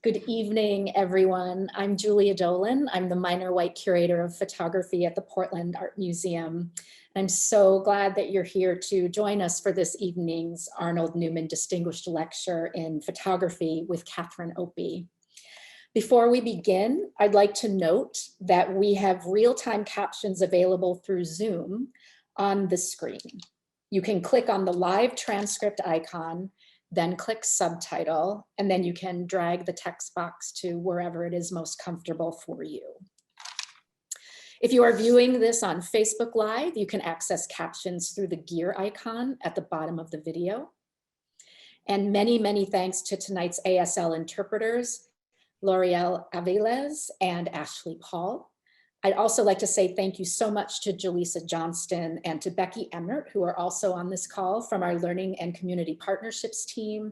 Good evening, everyone. I'm Julia Dolan. I'm the minor white curator of photography at the Portland Art Museum. I'm so glad that you're here to join us for this evening's Arnold Newman Distinguished Lecture in Photography with Catherine Opie. Before we begin, I'd like to note that we have real-time captions available through Zoom on the screen. You can click on the live transcript icon, then click subtitle, and then you can drag the text box to wherever it is most comfortable for you. If you are viewing this on Facebook Live, you can access captions through the gear icon at the bottom of the video. And many, many thanks to tonight's ASL interpreters, L'Oreal Aviles and Ashley Paul. I'd also like to say thank you so much to Jaleesa Johnston and to Becky Emmert, who are also on this call from our Learning and Community Partnerships team.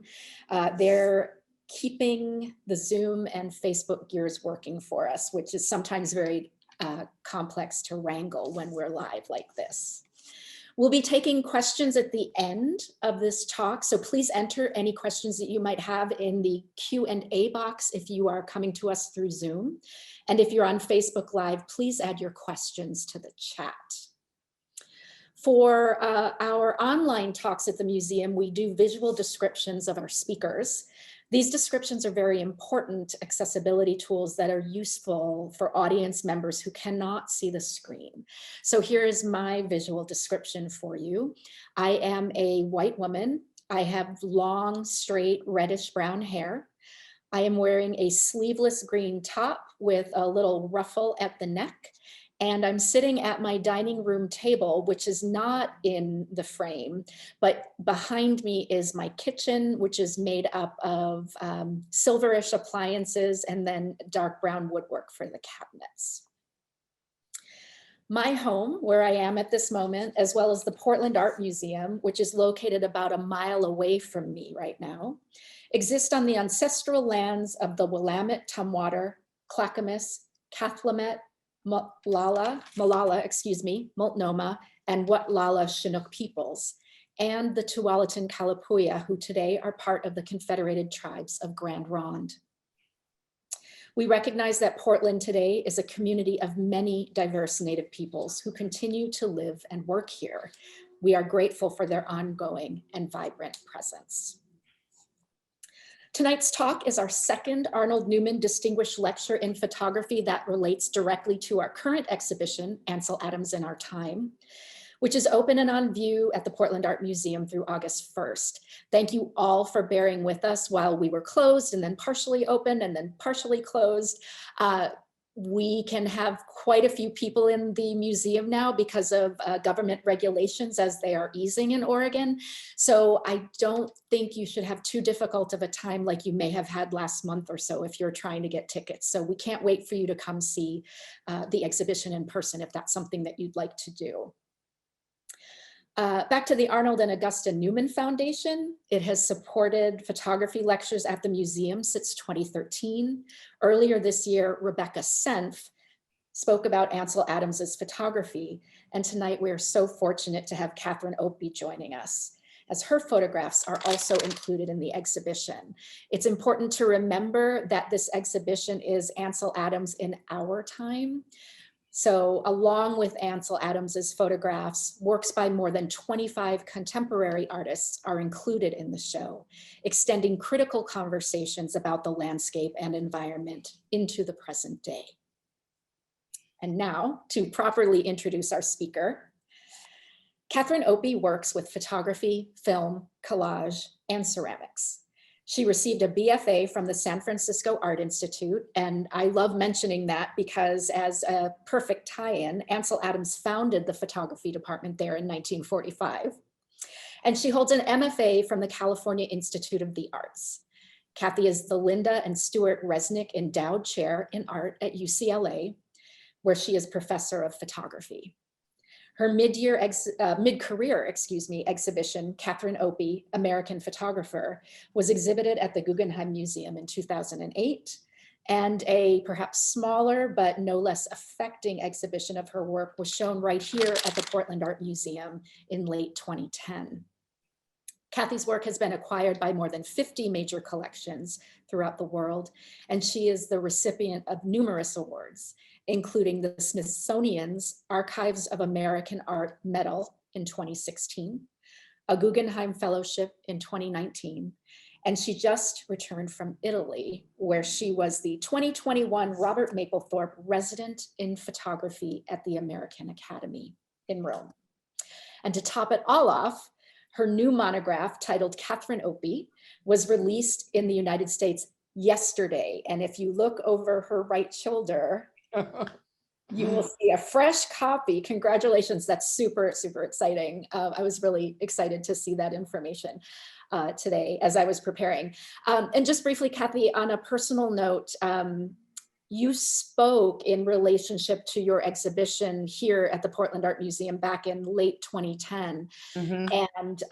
They're keeping the Zoom and Facebook gears working for us, which is sometimes very complex to wrangle when we're live like this. We'll be taking questions at the end of this talk, so please enter any questions that you might have in the Q&A box if you are coming to us through Zoom. And if you're on Facebook Live, please add your questions to the chat. For our online talks at the museum, we do visual descriptions of our speakers. These descriptions are very important accessibility tools that are useful for audience members who cannot see the screen. So here is my visual description for you. I am a white woman. I have long, straight, reddish brown hair. I am wearing a sleeveless green top with a little ruffle at the neck. And I'm sitting at my dining room table, which is not in the frame, but behind me is my kitchen, which is made up of silverish appliances and then dark brown woodwork for the cabinets. My home, where I am at this moment, as well as the Portland Art Museum, which is located about a mile away from me right now, exist on the ancestral lands of the Willamette, Tumwater, Clackamas, Cathlamet, Multnomah, and Watlala Chinook peoples, and the Tualatin Kalapuya, who today are part of the Confederated Tribes of Grand Ronde. We recognize that Portland today is a community of many diverse Native peoples who continue to live and work here. We are grateful for their ongoing and vibrant presence. Tonight's talk is our second Arnold Newman Distinguished Lecture in Photography that relates directly to our current exhibition, Ansel Adams in Our Time, which is open and on view at the Portland Art Museum through August 1st. Thank you all for bearing with us while we were closed and then partially open and then partially closed. We can have quite a few people in the museum now because of government regulations as they are easing in Oregon. So I don't think you should have too difficult of a time like you may have had last month or so if you're trying to get tickets. So we can't wait for you to come see the exhibition in person if that's something that you'd like to do. Back to the Arnold and Augusta Newman Foundation. It has supported photography lectures at the museum since 2013. Earlier this year, Rebecca Senf spoke about Ansel Adams's photography. And tonight we're so fortunate to have Catherine Opie joining us, as her photographs are also included in the exhibition. It's important to remember that this exhibition is Ansel Adams in our time. So along with Ansel Adams's photographs, works by more than 25 contemporary artists are included in the show, extending critical conversations about the landscape and environment into the present day. And now, to properly introduce our speaker, Catherine Opie works with photography, film, collage, and ceramics. She received a B.F.A. from the San Francisco Art Institute, and I love mentioning that because as a perfect tie-in, Ansel Adams founded the photography department there in 1945. And she holds an M.F.A. from the California Institute of the Arts. Kathy is the Lynda and Stewart Resnick Endowed Chair in Art at UCLA, where she is professor of photography. Her mid-career exhibition, Catherine Opie, American Photographer, was exhibited at the Guggenheim Museum in 2008, and a perhaps smaller but no less affecting exhibition of her work was shown right here at the Portland Art Museum in late 2010. Kathy's work has been acquired by more than 50 major collections throughout the world, and she is the recipient of numerous awards, including the Smithsonian's Archives of American Art Medal in 2016, a Guggenheim Fellowship in 2019, and she just returned from Italy, where she was the 2021 Robert Mapplethorpe Resident in Photography at the American Academy in Rome. And to top it all off, her new monograph titled Catherine Opie was released in the United States yesterday. And if you look over her right shoulder, you will see a fresh copy. Congratulations, that's super, super exciting. I was really excited to see that information today as I was preparing. And just briefly, Kathy, on a personal note, you spoke in relationship to your exhibition here at the Portland Art Museum back in late 2010. And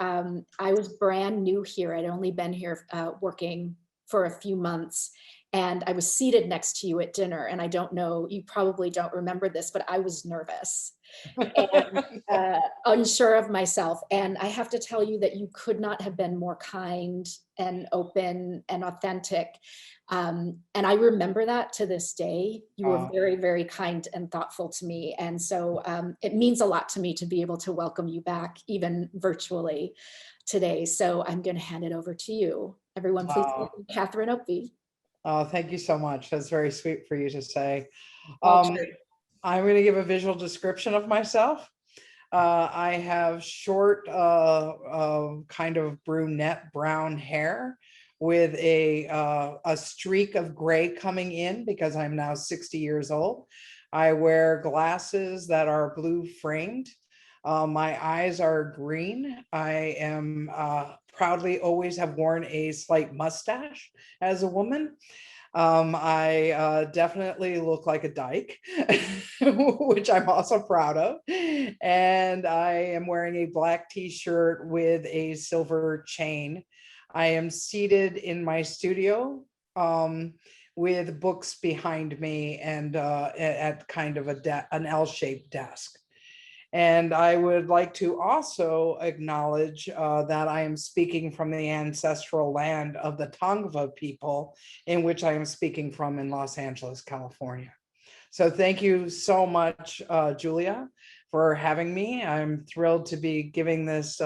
I was brand new here. I'd only been here working for a few months. And I was seated next to you at dinner. And I don't know, you probably don't remember this, but I was nervous and unsure of myself. And I have to tell you that you could not have been more kind and open and authentic. And I remember that to this day. You were very, very kind and thoughtful to me. And so it means a lot to me to be able to welcome you back, even virtually today. So I'm going to hand it over to you. Everyone, please welcome Catherine Opie. Oh, thank you so much. That's very sweet for you to say. Well, I'm going to give a visual description of myself. I have short, kind of brunette brown hair with a streak of gray coming in because I'm now 60 years old. I wear glasses that are blue framed. My eyes are green. I am proudly always have worn a slight mustache as a woman. I definitely look like a dyke, which I'm also proud of. And I am wearing a black t-shirt with a silver chain. I am seated in my studio with books behind me and at kind of an L-shaped desk. And I would like to also acknowledge that I am speaking from the ancestral land of the Tongva people, in which I am speaking from in Los Angeles, California. So thank you so much, Julia, for having me. I'm thrilled to be giving this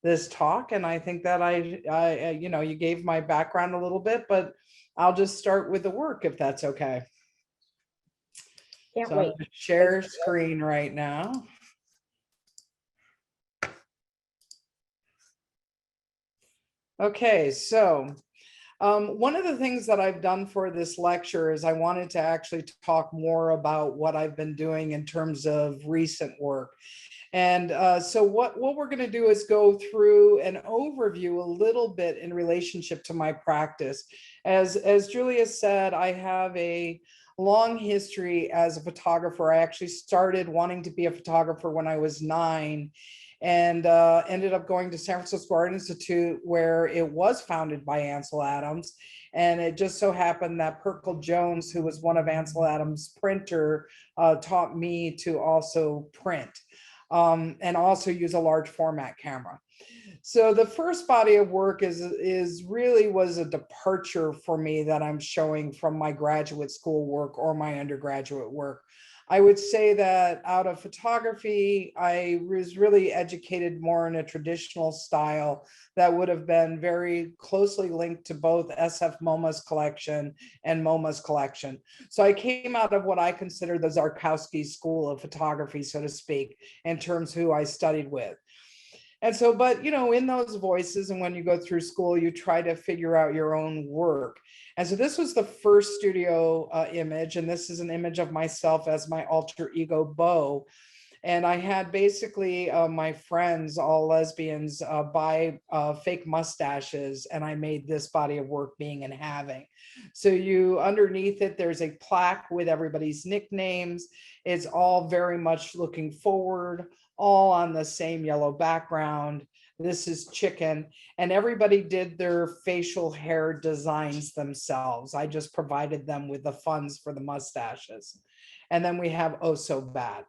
this talk, and I think that I you know, you gave my background a little bit, but I'll just start with the work if that's okay. Can't So wait. I'm going to share screen right now. Okay, so one of the things that I've done for this lecture is I wanted to actually talk more about what I've been doing in terms of recent work. And so what we're going to do is go through an overview a little bit in relationship to my practice. As Julia said, I have a long history as a photographer. I actually started wanting to be a photographer when I was 9. And ended up going to San Francisco Art Institute, where it was founded by Ansel Adams. And it just so happened that Perkle Jones, who was one of Ansel Adams' printer, taught me to also print and also use a large format camera. So the first body of work is really was a departure for me that I'm showing from my graduate school work or my undergraduate work. I would say that out of photography, I was really educated more in a traditional style that would have been very closely linked to both SF MoMA's collection and MoMA's collection. So I came out of what I consider the Zarkowski school of photography, so to speak, in terms of who I studied with. And so, but, you know, in those voices and when you go through school, you try to figure out your own work. And so this was the first studio image, and this is an image of myself as my alter ego Beau. And I had basically my friends, all lesbians, buy fake mustaches, and I made this body of work, Being and Having. So you, underneath it, there's a plaque with everybody's nicknames. It's all very much looking forward, all on the same yellow background. This is Chicken, and everybody did their facial hair designs themselves. I just provided them with the funds for the mustaches. And then we have Oh So Bad.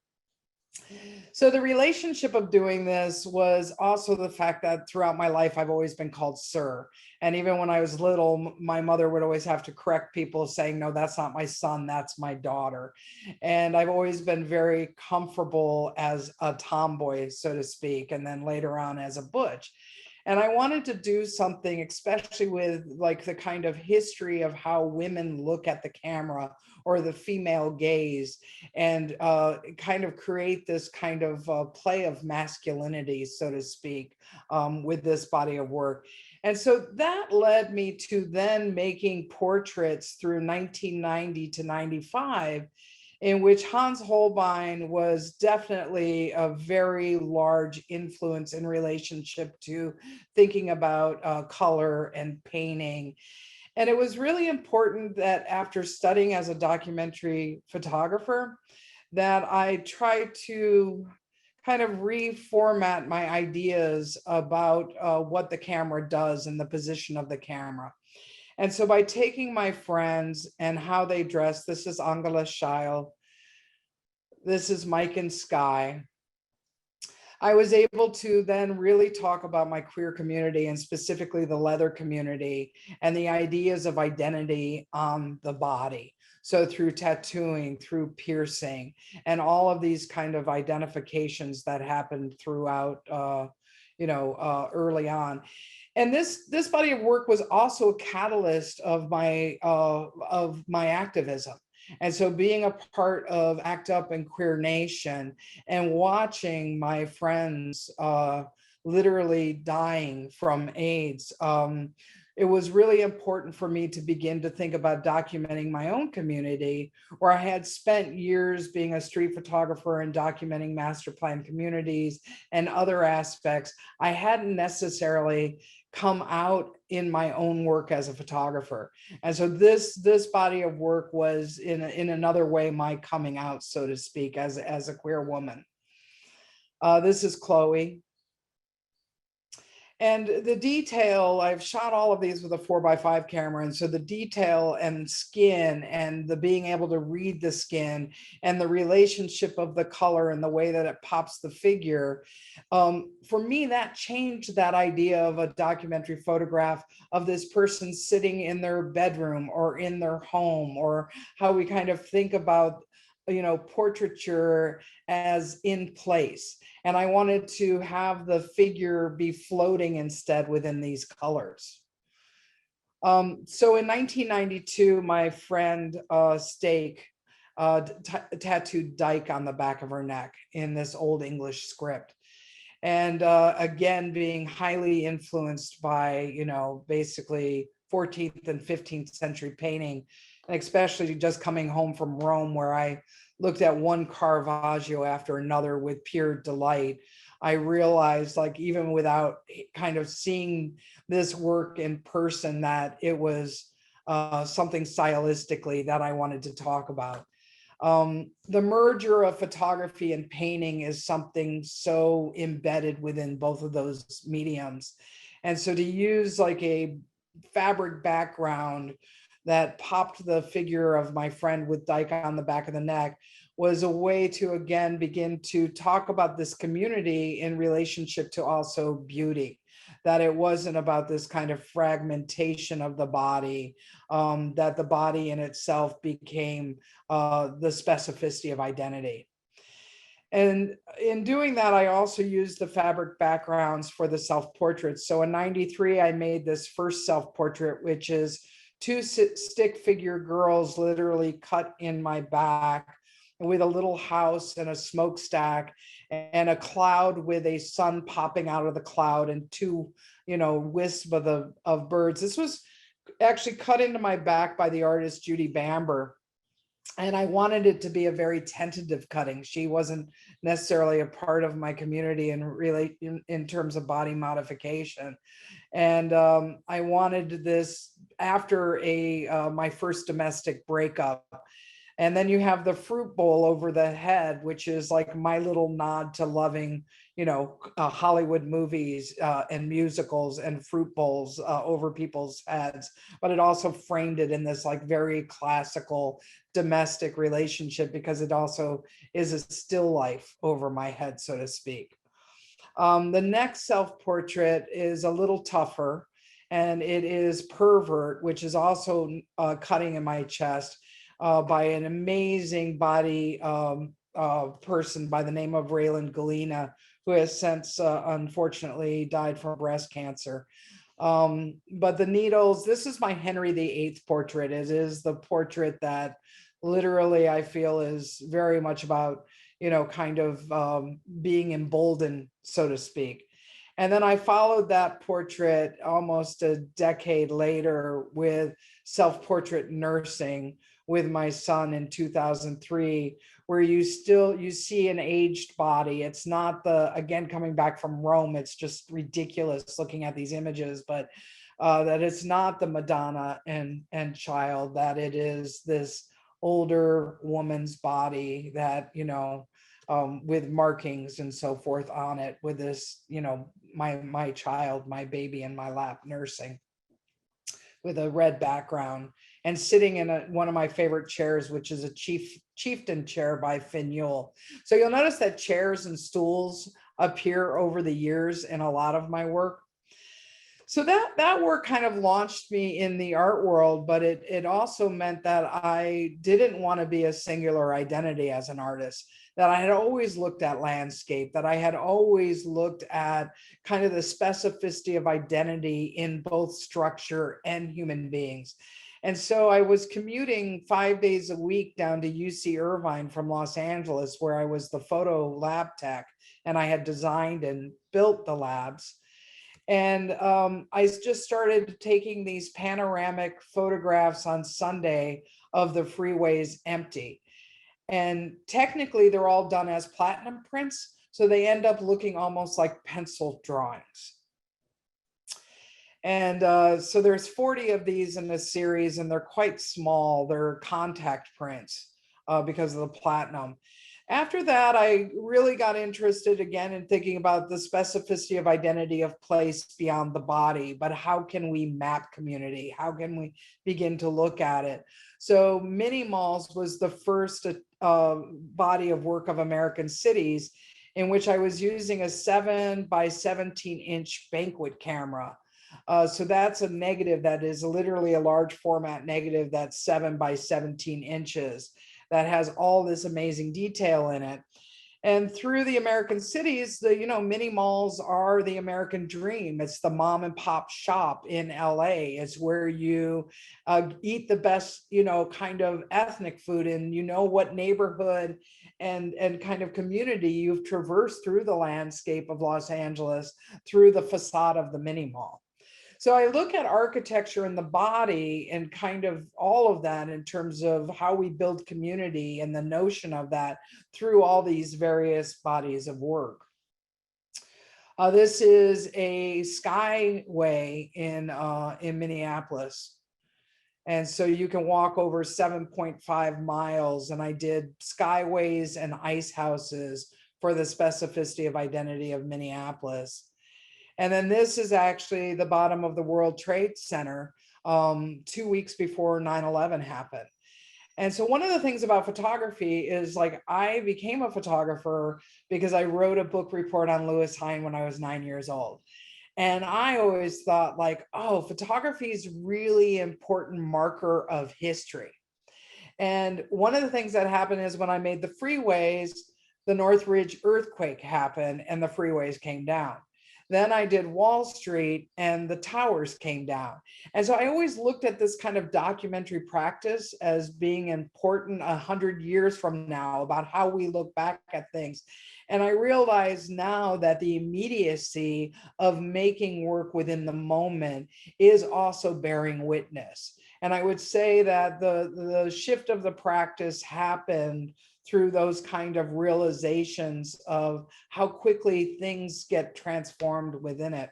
So the relationship of doing this was also the fact that throughout my life, I've always been called sir. And even when I was little, my mother would always have to correct people saying, no, that's not my son, that's my daughter. And I've always been very comfortable as a tomboy, so to speak, and then later on as a butch. And I wanted to do something, especially with like the kind of history of how women look at the camera or the female gaze, and kind of create this kind of play of masculinity, so to speak, with this body of work. And so that led me to then making portraits through 1990 to 95, in which Hans Holbein was definitely a very large influence in relationship to thinking about color and painting. And it was really important that after studying as a documentary photographer, that I try to kind of reformat my ideas about what the camera does and the position of the camera. And so by taking my friends and how they dress, this is Angela Scheil, this is Mike and Sky, I was able to then really talk about my queer community and specifically the leather community and the ideas of identity on the body. So through tattooing, through piercing, and all of these kind of identifications that happened throughout, early on. And this body of work was also a catalyst of my activism. And so being a part of ACT UP and Queer Nation and watching my friends literally dying from AIDS, it was really important for me to begin to think about documenting my own community, where I had spent years being a street photographer and documenting master plan communities and other aspects. I hadn't necessarily come out in my own work as a photographer. And so this body of work was in another way my coming out, so to speak, as a queer woman. This is Chloe. And the detail, I've shot all of these with a 4x5 camera. And so the detail and skin and the being able to read the skin and the relationship of the color and the way that it pops the figure, for me, that changed that idea of a documentary photograph of this person sitting in their bedroom or in their home, or how we kind of think about portraiture as in place. And I wanted to have the figure be floating instead within these colors. So in 1992, my friend Stake tattooed Dyke on the back of her neck in this old English script. And again, being highly influenced by, basically 14th and 15th century painting, and especially just coming home from Rome, where I looked at one Caravaggio after another with pure delight. I realized, like, even without kind of seeing this work in person, that it was something stylistically that I wanted to talk about. The merger of photography and painting is something so embedded within both of those mediums. And so to use like a fabric background that popped the figure of my friend with Dyke on the back of the neck was a way to, again, begin to talk about this community in relationship to also beauty, that it wasn't about this kind of fragmentation of the body, that the body in itself became the specificity of identity. And in doing that, I also used the fabric backgrounds for the self-portraits. So in 93, I made this first self-portrait, which is two stick figure girls literally cut in my back, with a little house and a smokestack and a cloud with a sun popping out of the cloud and two, wisps of birds. This was actually cut into my back by the artist Judy Bamber. And I wanted it to be a very tentative cutting. She wasn't necessarily a part of my community in terms of body modification. And I wanted this after my first domestic breakup. And then you have the fruit bowl over the head, which is like my little nod to loving, Hollywood movies and musicals and fruit bowls over people's heads. But it also framed it in this like very classical domestic relationship, because it also is a still life over my head, so to speak. The next self-portrait is a little tougher, and it is Pervert, which is also cutting in my chest by an amazing body person by the name of Raylan Galena, who has since unfortunately died from breast cancer. But the needles, this is my Henry VIII portrait. It is the portrait that literally I feel is very much about, kind of being emboldened, so to speak. And then I followed that portrait almost a decade later with self-portrait nursing with my son in 2003, where you see an aged body. It's not again, coming back from Rome, it's just ridiculous looking at these images, but that it's not the Madonna and child, that it is this older woman's body that, with markings and so forth on it, with this, my child, my baby in my lap nursing, with a red background, and sitting in one of my favorite chairs, which is a chieftain chair by Fignoul. So you'll notice that chairs and stools appear over the years in a lot of my work. So that work kind of launched me in the art world, but it also meant that I didn't want to be a singular identity as an artist, that I had always looked at landscape, that I had always looked at kind of the specificity of identity in both structure and human beings. And so I was commuting 5 days a week down to UC Irvine from Los Angeles, where I was the photo lab tech, and I had designed and built the labs. And I just started taking these panoramic photographs on Sunday of the freeways empty. And technically, they're all done as platinum prints, so they end up looking almost like pencil drawings. And so there's 40 of these in this series, and they're quite small. They're contact prints because of the platinum. After that, I really got interested again in thinking about the specificity of identity of place beyond the body, but how can we map community? How can we begin to look at it? So Mini Malls was the first body of work of American cities, in which I was using a 7 by 17 inch banquet camera. So that's a negative that is literally a large format negative that's 7 by 17 inches. That has all this amazing detail in it. And through the American cities, the mini malls are the American dream. It's the mom and pop shop in LA. It's where you eat the best, kind of ethnic food, and what neighborhood and kind of community you've traversed through the landscape of Los Angeles through the facade of the mini mall. So I look at architecture and the body and kind of all of that in terms of how we build community and the notion of that through all these various bodies of work. This is a skyway in Minneapolis. And so you can walk over 7.5 miles, and I did skyways and ice houses for the specificity of identity of Minneapolis. And then this is actually the bottom of the World Trade Center 2 weeks before 9/11 happened. And so one of the things about photography is, like, I became a photographer because I wrote a book report on Lewis Hine when I was 9 years old. And I always thought, like, oh, photography is really important marker of history. And one of the things that happened is when I made the freeways, the Northridge earthquake happened and the freeways came down. Then I did Wall Street and the towers came down. And so I always looked at this kind of documentary practice as being important 100 years from now, about how we look back at things. And I realize now that the immediacy of making work within the moment is also bearing witness. And I would say that the shift of the practice happened through those kind of realizations of how quickly things get transformed within it.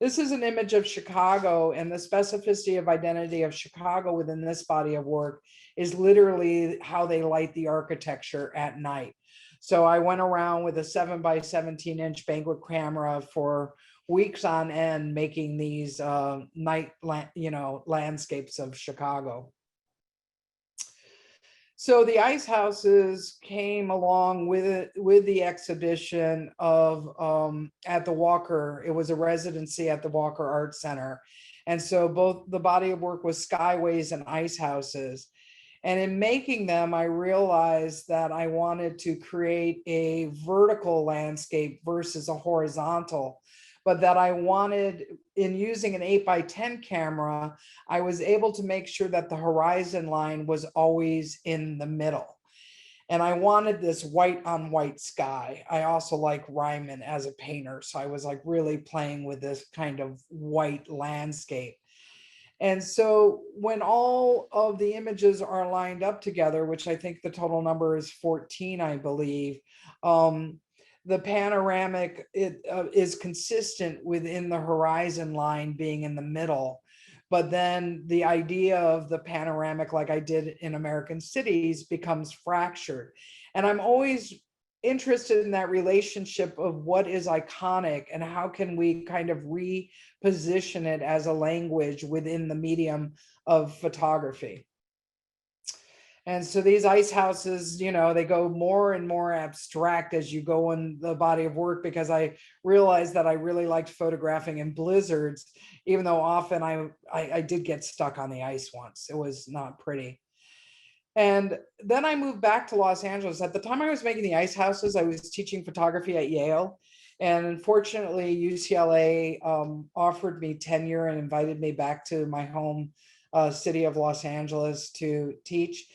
This is an image of Chicago, and the specificity of identity of Chicago within this body of work is literally how they light the architecture at night. So I went around with a 7 by 17-inch banquet camera for weeks on end, making these night, landscapes of Chicago. So the ice houses came along with the exhibition of at the Walker. It was a residency at the Walker Art Center. And so both the body of work was skyways and ice houses. And in making them, I realized that I wanted to create a vertical landscape versus a horizontal, but that I wanted, in using an 8 by 10 camera, I was able to make sure that the horizon line was always in the middle. And I wanted this white on white sky. I also like Ryman as a painter, so I was like really playing with this kind of white landscape. And so when all of the images are lined up together, which I think the total number is 14, I believe, the panoramic is consistent within the horizon line being in the middle. But then the idea of the panoramic, like I did in American Cities, becomes fractured. And I'm always interested in that relationship of what is iconic and how can we kind of reposition it as a language within the medium of photography. And so these ice houses, they go more and more abstract as you go in the body of work, because I realized that I really liked photographing in blizzards, even though often I did get stuck on the ice once. It was not pretty. And then I moved back to Los Angeles. At the time I was making the ice houses, I was teaching photography at Yale. And unfortunately, UCLA offered me tenure and invited me back to my home city of Los Angeles to teach.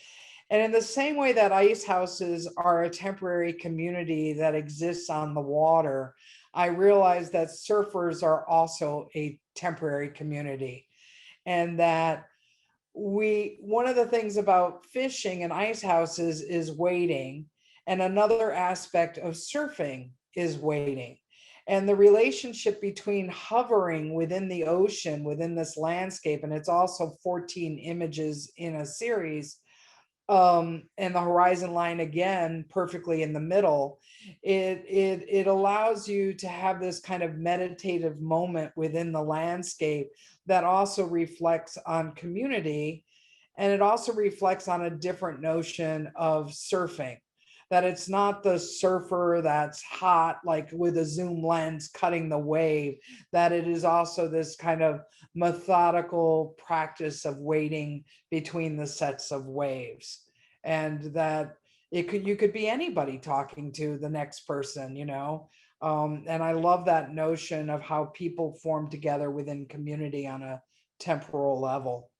And in the same way that ice houses are a temporary community that exists on the water, I realized that surfers are also a temporary community. And that one of the things about fishing and ice houses is waiting, and another aspect of surfing is waiting. And the relationship between hovering within the ocean, within this landscape, and it's also 14 images in a series, and the horizon line again perfectly in the middle, it allows you to have this kind of meditative moment within the landscape that also reflects on community, and it also reflects on a different notion of surfing, that it's not the surfer that's hot like with a zoom lens cutting the wave, that it is also this kind of methodical practice of waiting between the sets of waves, and that you could be anybody talking to the next person, and I love that notion of how people form together within community on a temporal level.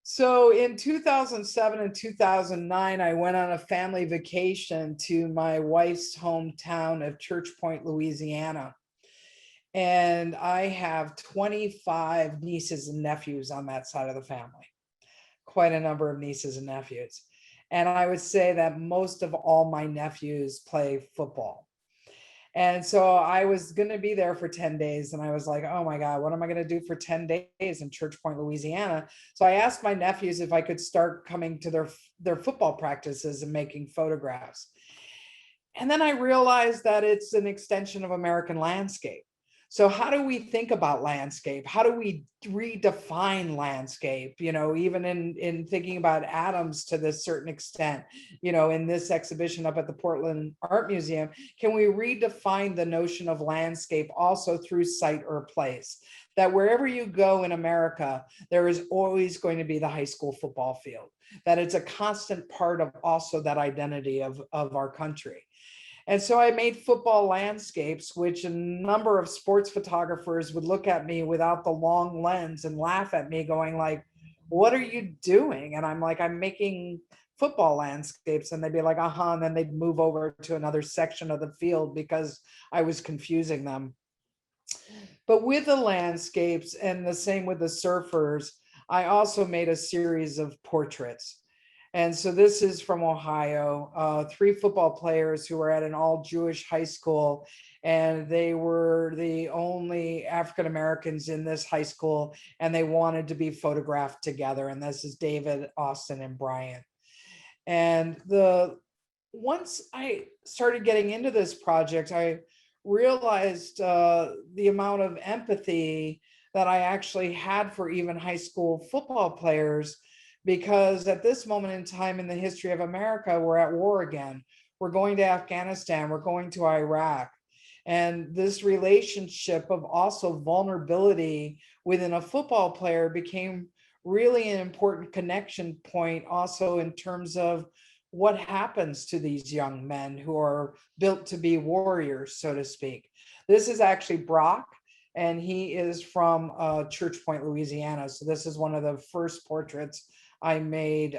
So in 2007 and 2009, I went on a family vacation to my wife's hometown of Church Point, Louisiana. And I have 25 nieces and nephews on that side of the family, quite a number of nieces and nephews. And I would say that most of all my nephews play football. And so I was going to be there for 10 days. And I was like, oh my God, what am I going to do for 10 days in Church Point, Louisiana? So I asked my nephews if I could start coming to their football practices and making photographs. And then I realized that it's an extension of American landscape. So how do we think about landscape? How do we redefine landscape? Even in thinking about atoms to this certain extent, in this exhibition up at the Portland Art Museum, can we redefine the notion of landscape also through site or place? That wherever you go in America, there is always going to be the high school football field, that it's a constant part of also that identity of our country. And so I made football landscapes, which a number of sports photographers would look at me without the long lens and laugh at me going like, what are you doing? And I'm like, I'm making football landscapes. And they'd be like, uh-huh. And then they'd move over to another section of the field because I was confusing them. But with the landscapes, and the same with the surfers, I also made a series of portraits. And so this is from Ohio, 3 football players who were at an all-Jewish high school, and they were the only African Americans in this high school, and they wanted to be photographed together. And this is David, Austin, and Brian. And once I started getting into this project, I realized the amount of empathy that I actually had for even high school football players, because at this moment in time in the history of America, we're at war again. We're going to Afghanistan, we're going to Iraq. And this relationship of also vulnerability within a football player became really an important connection point, also in terms of what happens to these young men who are built to be warriors, so to speak. This is actually Brock, and he is from Church Point, Louisiana. So this is one of the first portraits I made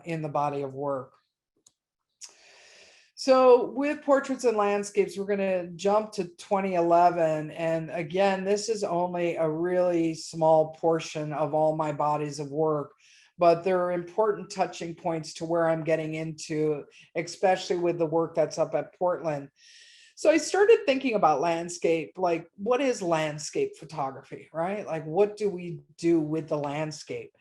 in the body of work. So with portraits and landscapes, we're going to jump to 2011. And again, this is only a really small portion of all my bodies of work, but there are important touching points to where I'm getting into, especially with the work that's up at Portland. So I started thinking about landscape, like what is landscape photography, right? Like what do we do with the landscape?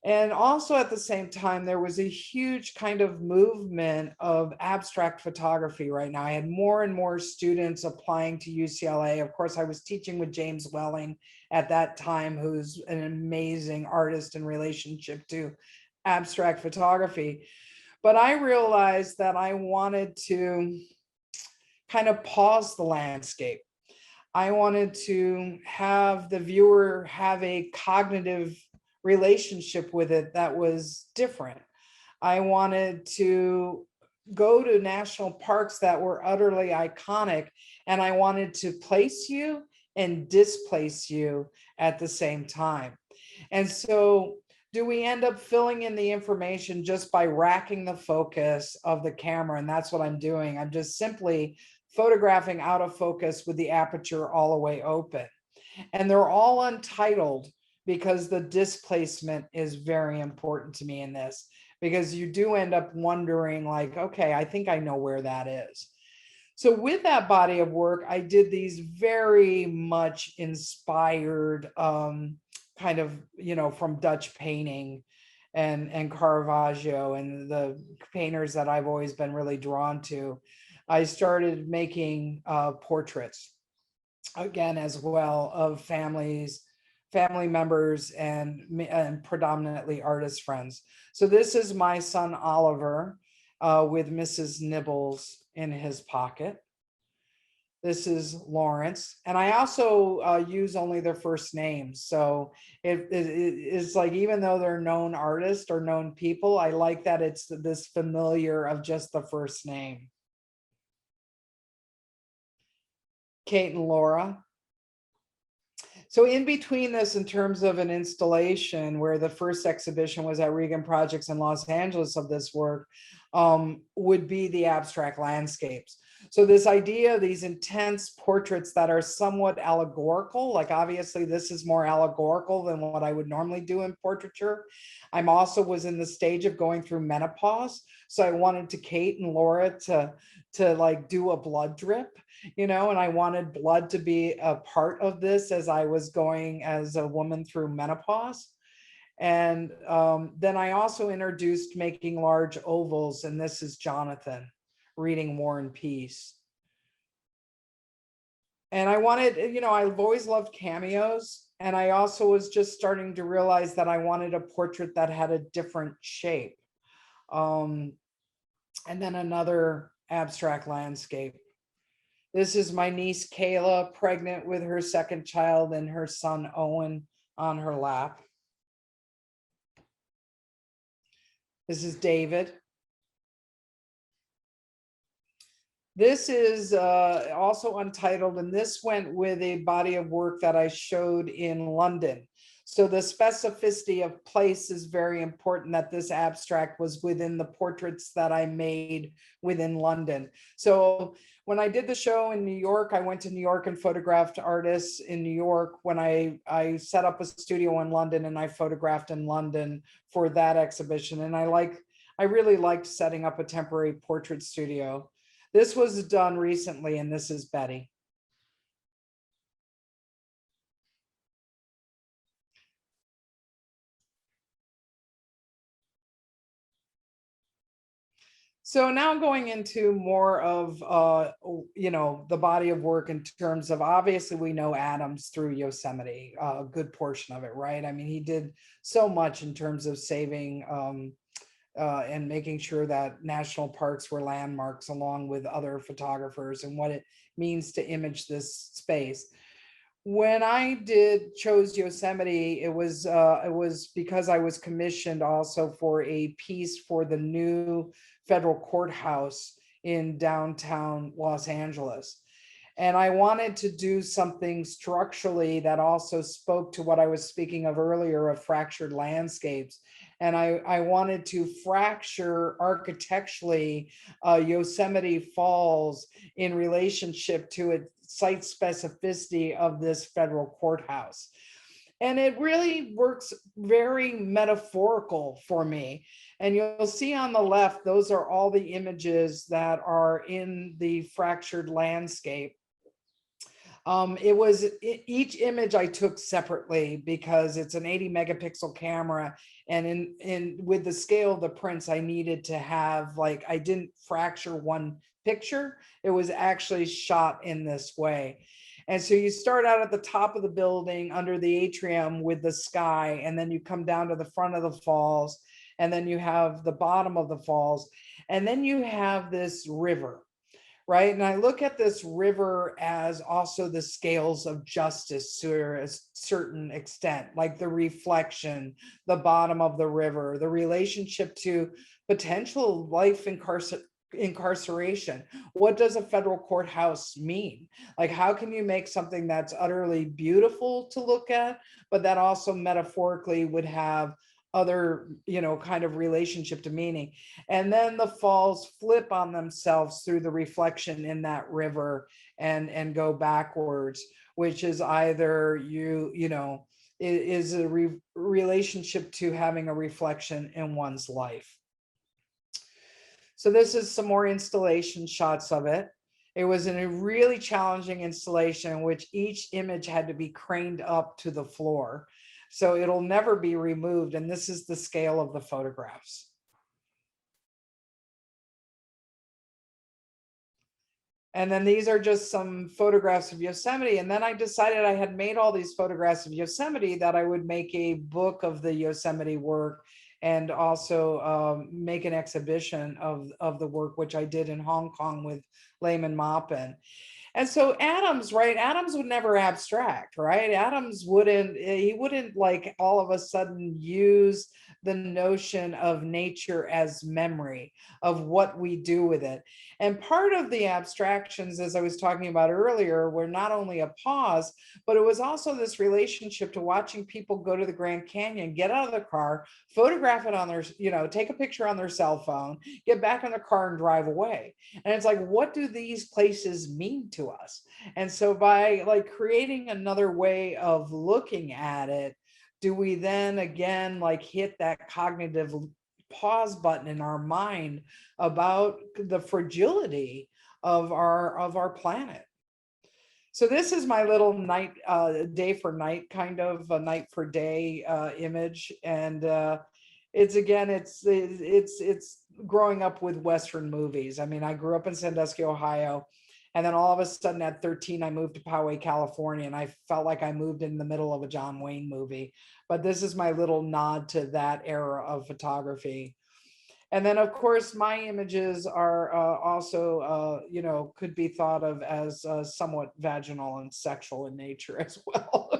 And also at the same time, there was a huge kind of movement of abstract photography right now. I had more and more students applying to UCLA. Of course, I was teaching with James Welling at that time, who's an amazing artist in relationship to abstract photography. But I realized that I wanted to kind of pause the landscape. I wanted to have the viewer have a cognitive relationship with it that was different. I wanted to go to national parks that were utterly iconic, and I wanted to place you and displace you at the same time. And so do we end up filling in the information just by racking the focus of the camera? And that's what I'm doing. I'm just simply photographing out of focus with the aperture all the way open. And they're all untitled, because the displacement is very important to me in this, because you do end up wondering like, okay, I think I know where that is. So with that body of work, I did these very much inspired kind of, from Dutch painting and Caravaggio and the painters that I've always been really drawn to. I started making portraits again as well of family members and predominantly artist friends. So this is my son Oliver with Mrs. Nibbles in his pocket. This is Lawrence, and I also use only their first names. So it's like, even though they're known artists or known people, I like that it's this familiar of just the first name. Kate and Laura. So in between this, in terms of an installation where the first exhibition was at Regen Projects in Los Angeles of this work, would be the abstract landscapes. So this idea of these intense portraits that are somewhat allegorical, like obviously this is more allegorical than what I would normally do in portraiture. I'm also was in the stage of going through menopause. So I wanted to Kate and Laura to like do a blood drip, and I wanted blood to be a part of this as I was going as a woman through menopause. And then I also introduced making large ovals, and this is Jonathan reading War and Peace. And I wanted, I've always loved cameos, and I also was just starting to realize that I wanted a portrait that had a different shape. And then another abstract landscape. This is my niece Kayla, pregnant with her second child, and her son Owen on her lap. This is David. This is also untitled, and this went with a body of work that I showed in London. So the specificity of place is very important, that this abstract was within the portraits that I made within London. So when I did the show in New York, I went to New York and photographed artists in New York. When I set up a studio in London, and I photographed in London for that exhibition. And I I really liked setting up a temporary portrait studio. This was done recently, and this is Betty. So now going into more of, the body of work in terms of, obviously we know Adams through Yosemite, a good portion of it, right? I mean, he did so much in terms of saving and making sure that national parks were landmarks, along with other photographers, and what it means to image this space. When I chose Yosemite, it was because I was commissioned also for a piece for the new federal courthouse in downtown Los Angeles. And I wanted to do something structurally that also spoke to what I was speaking of earlier of fractured landscapes. And I wanted to fracture architecturally Yosemite Falls in relationship to its site specificity of this federal courthouse. And it really works very metaphorical for me. And you'll see on the left, those are all the images that are in the fractured landscape. Each image I took separately because it's an 80 megapixel camera, and in with the scale of the prints, I needed to have, like, I didn't fracture one picture. It was actually shot in this way. And so you start out at the top of the building under the atrium with the sky, and then you come down to the front of the falls, and then you have the bottom of the falls, and then you have this river. Right. And I look at this river as also the scales of justice to a certain extent, like the reflection, the bottom of the river, the relationship to potential life incarceration. What does a federal courthouse mean? Like, how can you make something that's utterly beautiful to look at, but that also metaphorically would have other, kind of relationship to meaning? And then the falls flip on themselves through the reflection in that river and go backwards, which is either it is a relationship to having a reflection in one's life. So this is some more installation shots of it. It was in a really challenging installation in which each image had to be craned up to the floor. So it'll never be removed. And this is the scale of the photographs. And then these are just some photographs of Yosemite. And then I decided I had made all these photographs of Yosemite that I would make a book of the Yosemite work, and also make an exhibition of the work, which I did in Hong Kong with Layman Maupin. And so Adams, right? Adams would never abstract, right? Adams wouldn't like all of a sudden use the notion of nature as memory of what we do with it. And part of the abstractions, as I was talking about earlier, were not only a pause, but it was also this relationship to watching people go to the Grand Canyon, get out of the car, photograph it on their, take a picture on their cell phone, get back in their car and drive away. And it's like, what do these places mean to us? And so by like creating another way of looking at it, do we then again like hit that cognitive pause button in our mind about the fragility of our planet? So this is my little night, day for night, kind of a night for day image. And it's growing up with Western movies. I mean, I grew up in Sandusky, Ohio. And then all of a sudden at 13, I moved to Poway, California, and I felt like I moved in the middle of a John Wayne movie. But this is my little nod to that era of photography. And then, of course, my images are also, could be thought of as somewhat vaginal and sexual in nature as well.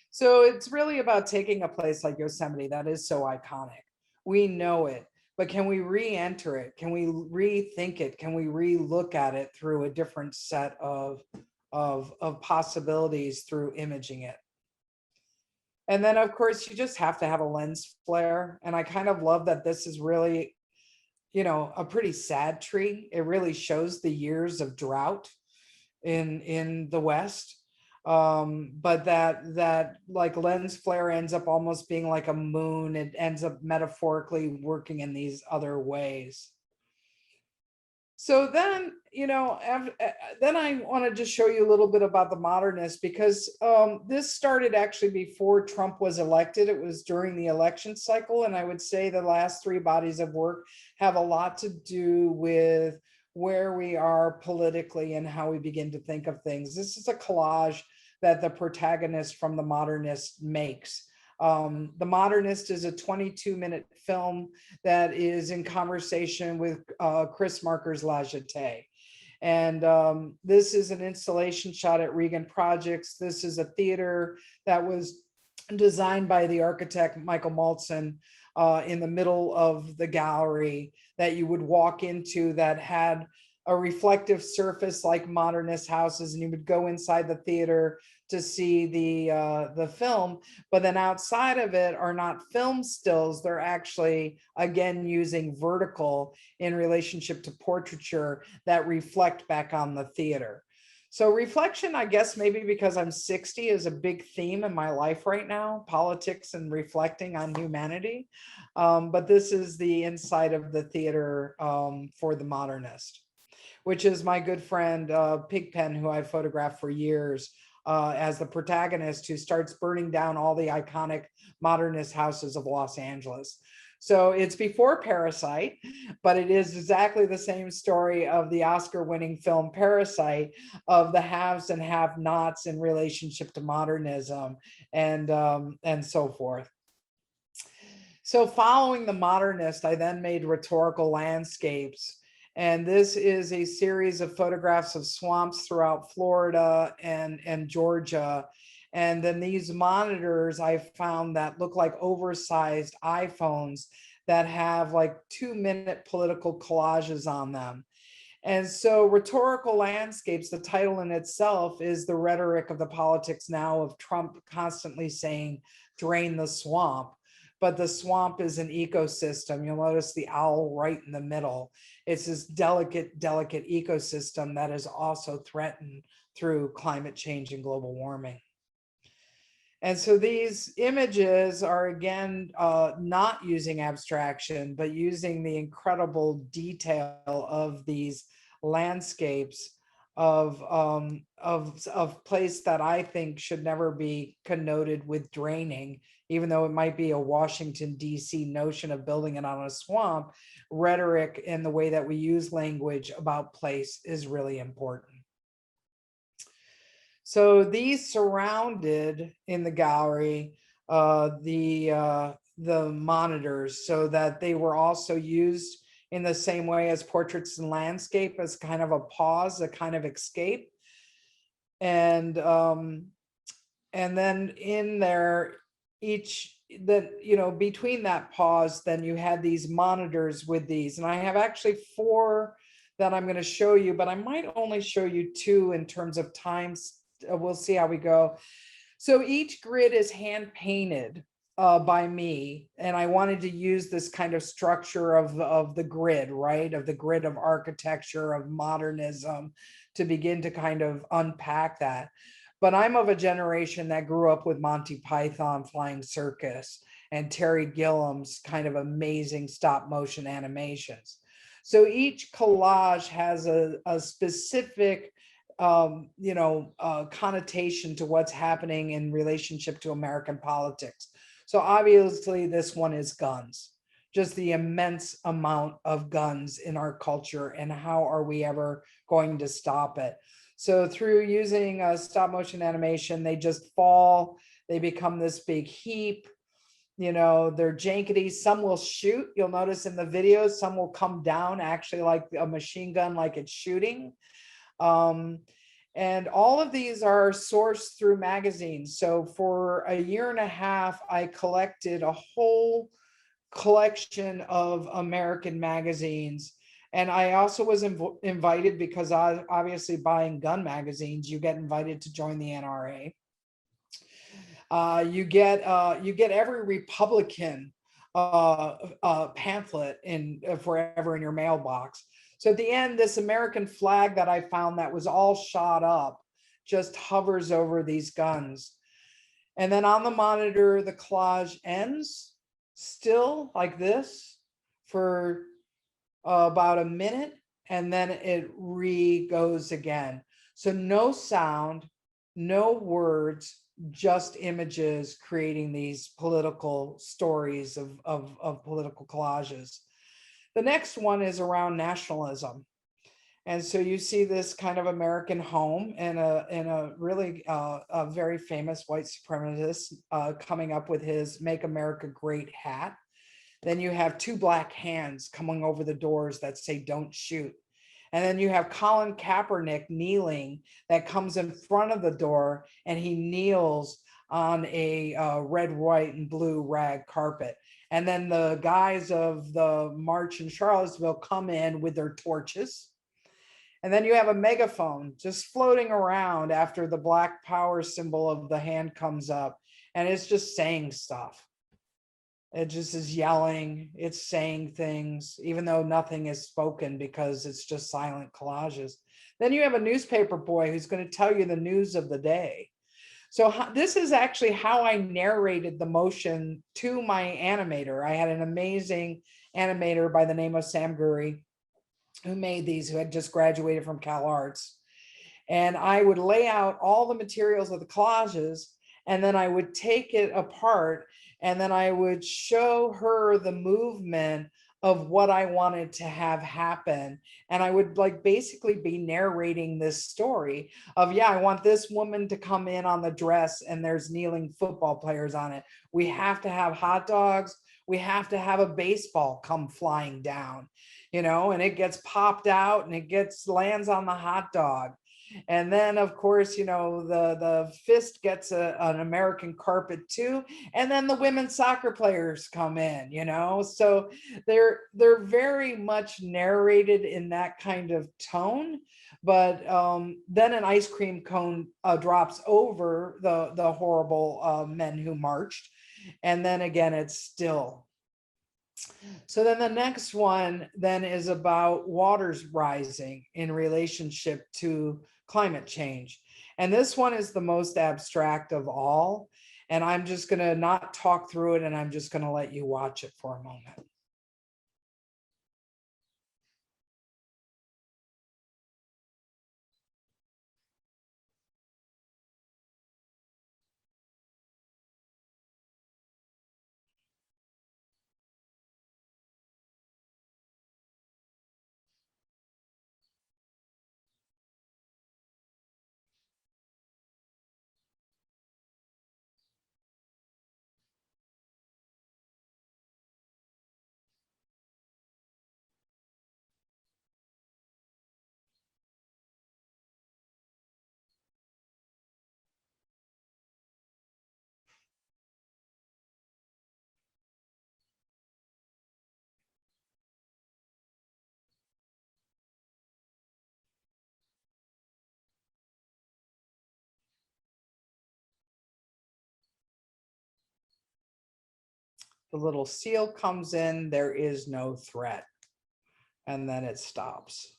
So it's really about taking a place like Yosemite that is so iconic. We know it, but can we re-enter it? Can we rethink it? Can we re-look at it through a different set of possibilities through imaging it? And then, of course, you just have to have a lens flare. And I kind of love that this is really, a pretty sad tree. It really shows the years of drought in the West. but that like lens flare ends up almost being like a moon. It ends up metaphorically working in these other ways. So then, then I want to just show you a little bit about the modernists, because this started actually before Trump was elected. It was during the election cycle. And I would say the last three bodies of work have a lot to do with where we are politically and how we begin to think of things. This is a collage that the protagonist from the modernist makes. The Modernist is a 22-minute film that is in conversation with Chris Marker's La Jetée. And this is an installation shot at Regen Projects. This is a theater that was designed by the architect Michael Maltzan in the middle of the gallery that you would walk into, that had a reflective surface like modernist houses, and you would go inside the theater to see the film, but then outside of it are not film stills. They're actually, again, using vertical in relationship to portraiture that reflect back on the theater. So reflection, I guess maybe because I'm 60, is a big theme in my life right now, politics and reflecting on humanity. But this is the inside of the theater for the Modernist, which is my good friend Pigpen, who I've photographed for years, as the protagonist, who starts burning down all the iconic modernist houses of Los Angeles. So it's before Parasite, but it is exactly the same story of the Oscar-winning film Parasite, of the haves and have-nots in relationship to modernism and so forth. So following the Modernist, I then made Rhetorical Landscapes. And this is a series of photographs of swamps throughout Florida and Georgia. And then these monitors I found that look like oversized iPhones that have like 2-minute political collages on them. And so Rhetorical Landscapes, the title in itself, is the rhetoric of the politics now of Trump constantly saying, drain the swamp. But the swamp is an ecosystem. You'll notice the owl right in the middle. It's this delicate, delicate ecosystem that is also threatened through climate change and global warming. And so these images are, again, not using abstraction, but using the incredible detail of these landscapes of place that I think should never be connoted with draining, even though it might be a Washington, D.C. notion of building it on a swamp. Rhetoric and the way that we use language about place is really important. So these surrounded in the gallery the monitors, so that they were also used in the same way as portraits and landscape, as kind of a pause, a kind of escape. And then in there, between that pause, then you had these monitors with these. And I have actually 4 that I'm going to show you, but I might only show you 2 in terms of times. We'll see how we go. So each grid is hand painted by me, and I wanted to use this kind of structure of the grid, right? Of the grid of architecture, of modernism, to begin to kind of unpack that. But I'm of a generation that grew up with Monty Python Flying Circus and Terry Gilliam's kind of amazing stop motion animations. So each collage has a specific connotation to what's happening in relationship to American politics. So obviously this one is guns, just the immense amount of guns in our culture, and how are we ever going to stop it? So through using a stop motion animation, they just fall, they become this big heap. They're jankety. Some will shoot. You'll notice in the videos, some will come down actually like a machine gun, like it's shooting. And all of these are sourced through magazines. So for a year and a half, I collected a whole collection of American magazines. And I also was invited, because obviously buying gun magazines, you get invited to join the NRA. You get every Republican pamphlet forever in your mailbox. So at the end, this American flag that I found that was all shot up just hovers over these guns. And then on the monitor, the collage ends still like this for about a minute, and then it goes again. So no sound, no words, just images creating these political stories of political collages. The next one is around nationalism. And so you see this kind of American home in a really a very famous white supremacist coming up with his "Make America Great" hat. Then you have two black hands coming over the doors that say "Don't shoot." And then you have Colin Kaepernick kneeling that comes in front of the door, and he kneels on a red, white, and blue rag carpet. And then the guys of the march in Charlottesville come in with their torches. And then you have a megaphone just floating around after the Black Power symbol of the hand comes up, and it's just saying stuff. It just is yelling, it's saying things, even though nothing is spoken because it's just silent collages. Then you have a newspaper boy who's going to tell you the news of the day. So this is actually how I narrated the motion to my animator. I had an amazing animator by the name of Sam Gurry who made these, who had just graduated from Cal Arts. And I would lay out all the materials of the collages, and then I would take it apart, and then I would show her the movement of what I wanted to have happen. And I would like basically be narrating this story of, yeah, I want this woman to come in on the dress and there's kneeling football players on it. We have to have hot dogs. We have to have a baseball come flying down, and it gets popped out and it lands on the hot dog. And then, of course, the fist gets an American carpet too. And then the women's soccer players come in, so they're very much narrated in that kind of tone. But then an ice cream cone drops over the horrible men who marched. And then again, it's still. So then the next one then is about waters rising in relationship to climate change. And this one is the most abstract of all. And I'm just going to not talk through it, and I'm just going to let you watch it for a moment. The little seal comes in, there is no threat. And then it stops.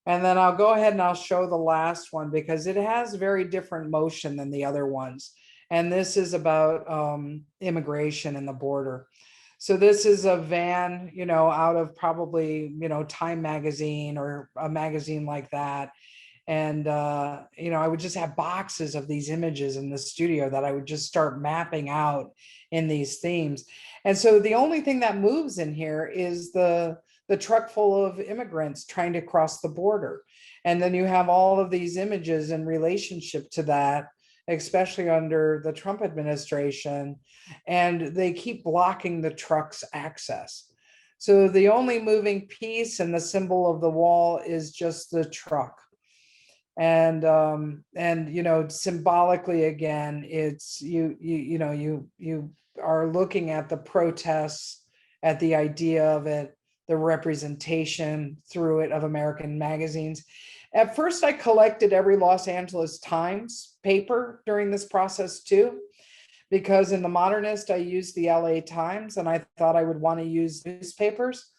And then I'll go ahead and I'll show the last one because it has very different motion than the other ones. And this is about immigration and the border. So this is a van, out of probably, Time magazine or a magazine like that. And, I would just have boxes of these images in the studio that I would just start mapping out in these themes. And so the only thing that moves in here is the truck full of immigrants trying to cross the border. And then you have all of these images in relationship to that, especially under the Trump administration, and they keep blocking the truck's access. So the only moving piece and the symbol of the wall is just the truck. And symbolically, again, it's you are looking at the protests, at the idea of it, the representation through it of American magazines. At first, I collected every Los Angeles Times paper during this process too, because in the Modernist, I used the LA Times, and I thought I would want to use newspapers.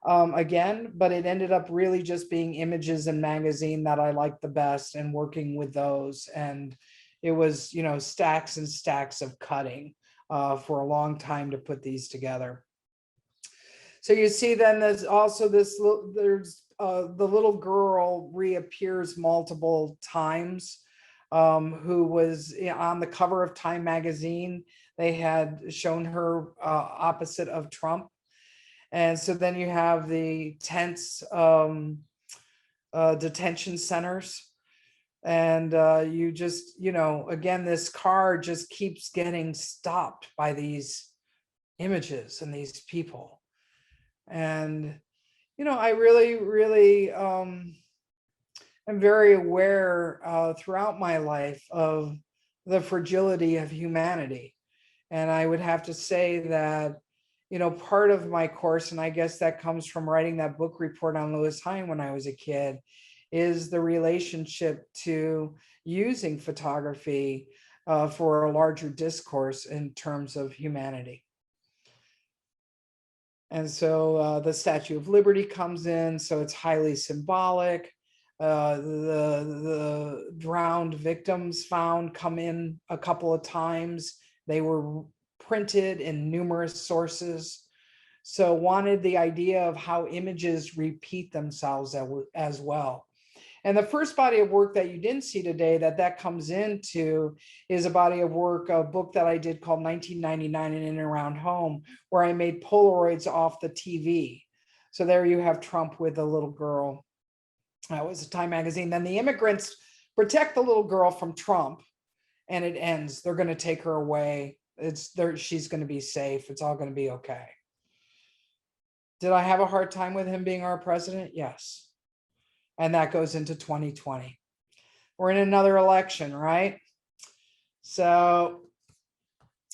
again, but it ended up really just being Images and Magazine that I liked the best, and working with those. And it was, stacks and stacks of cutting for a long time to put these together. So you see then there's also there's the little girl reappears multiple times, who was on the cover of Time magazine. They had shown her opposite of Trump. And so then you have the tense detention centers. And you just, again, this car just keeps getting stopped by these images and these people. And, I really, really am very aware throughout my life of the fragility of humanity. And I would have to say that, part of my course, and I guess that comes from writing that book report on Lewis Hine when I was a kid, is the relationship to using photography for a larger discourse in terms of humanity. And so the Statue of Liberty comes in, so it's highly symbolic. The drowned victims found come in a couple of times. They were printed in numerous sources. So wanted the idea of how images repeat themselves as well. And the first body of work that you didn't see today that comes into is a body of work, a book that I did called 1999 In and Around Home, where I made Polaroids off the TV. So there you have Trump with the little girl. That was a Time magazine. Then the immigrants protect the little girl from Trump, and it ends. They're going to take her away. She's going to be safe. It's all going to be okay. Did I have a hard time with him being our president? Yes. And that goes into 2020. We're in another election, right? So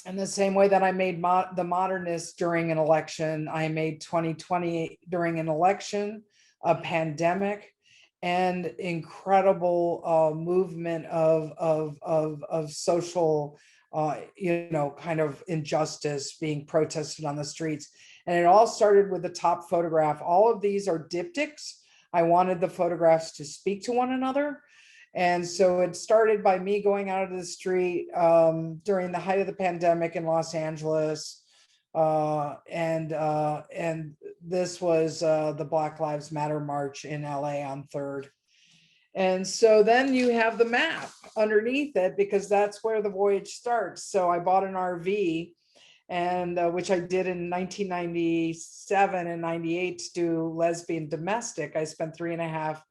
in the same way that I made the Modernist during an election, I made 2020 during an election, a pandemic, and incredible movement of social, kind of injustice being protested on the streets. And it all started with the top photograph. All of these are diptychs. I wanted the photographs to speak to one another. And so it started by me going out of the street during the height of the pandemic in Los Angeles. And this was the Black Lives Matter March in LA on 3rd. And so then you have the map underneath it, because that's where the voyage starts. So I bought an RV, and which I did in 1997 and 98 to do lesbian domestic. I spent 3.5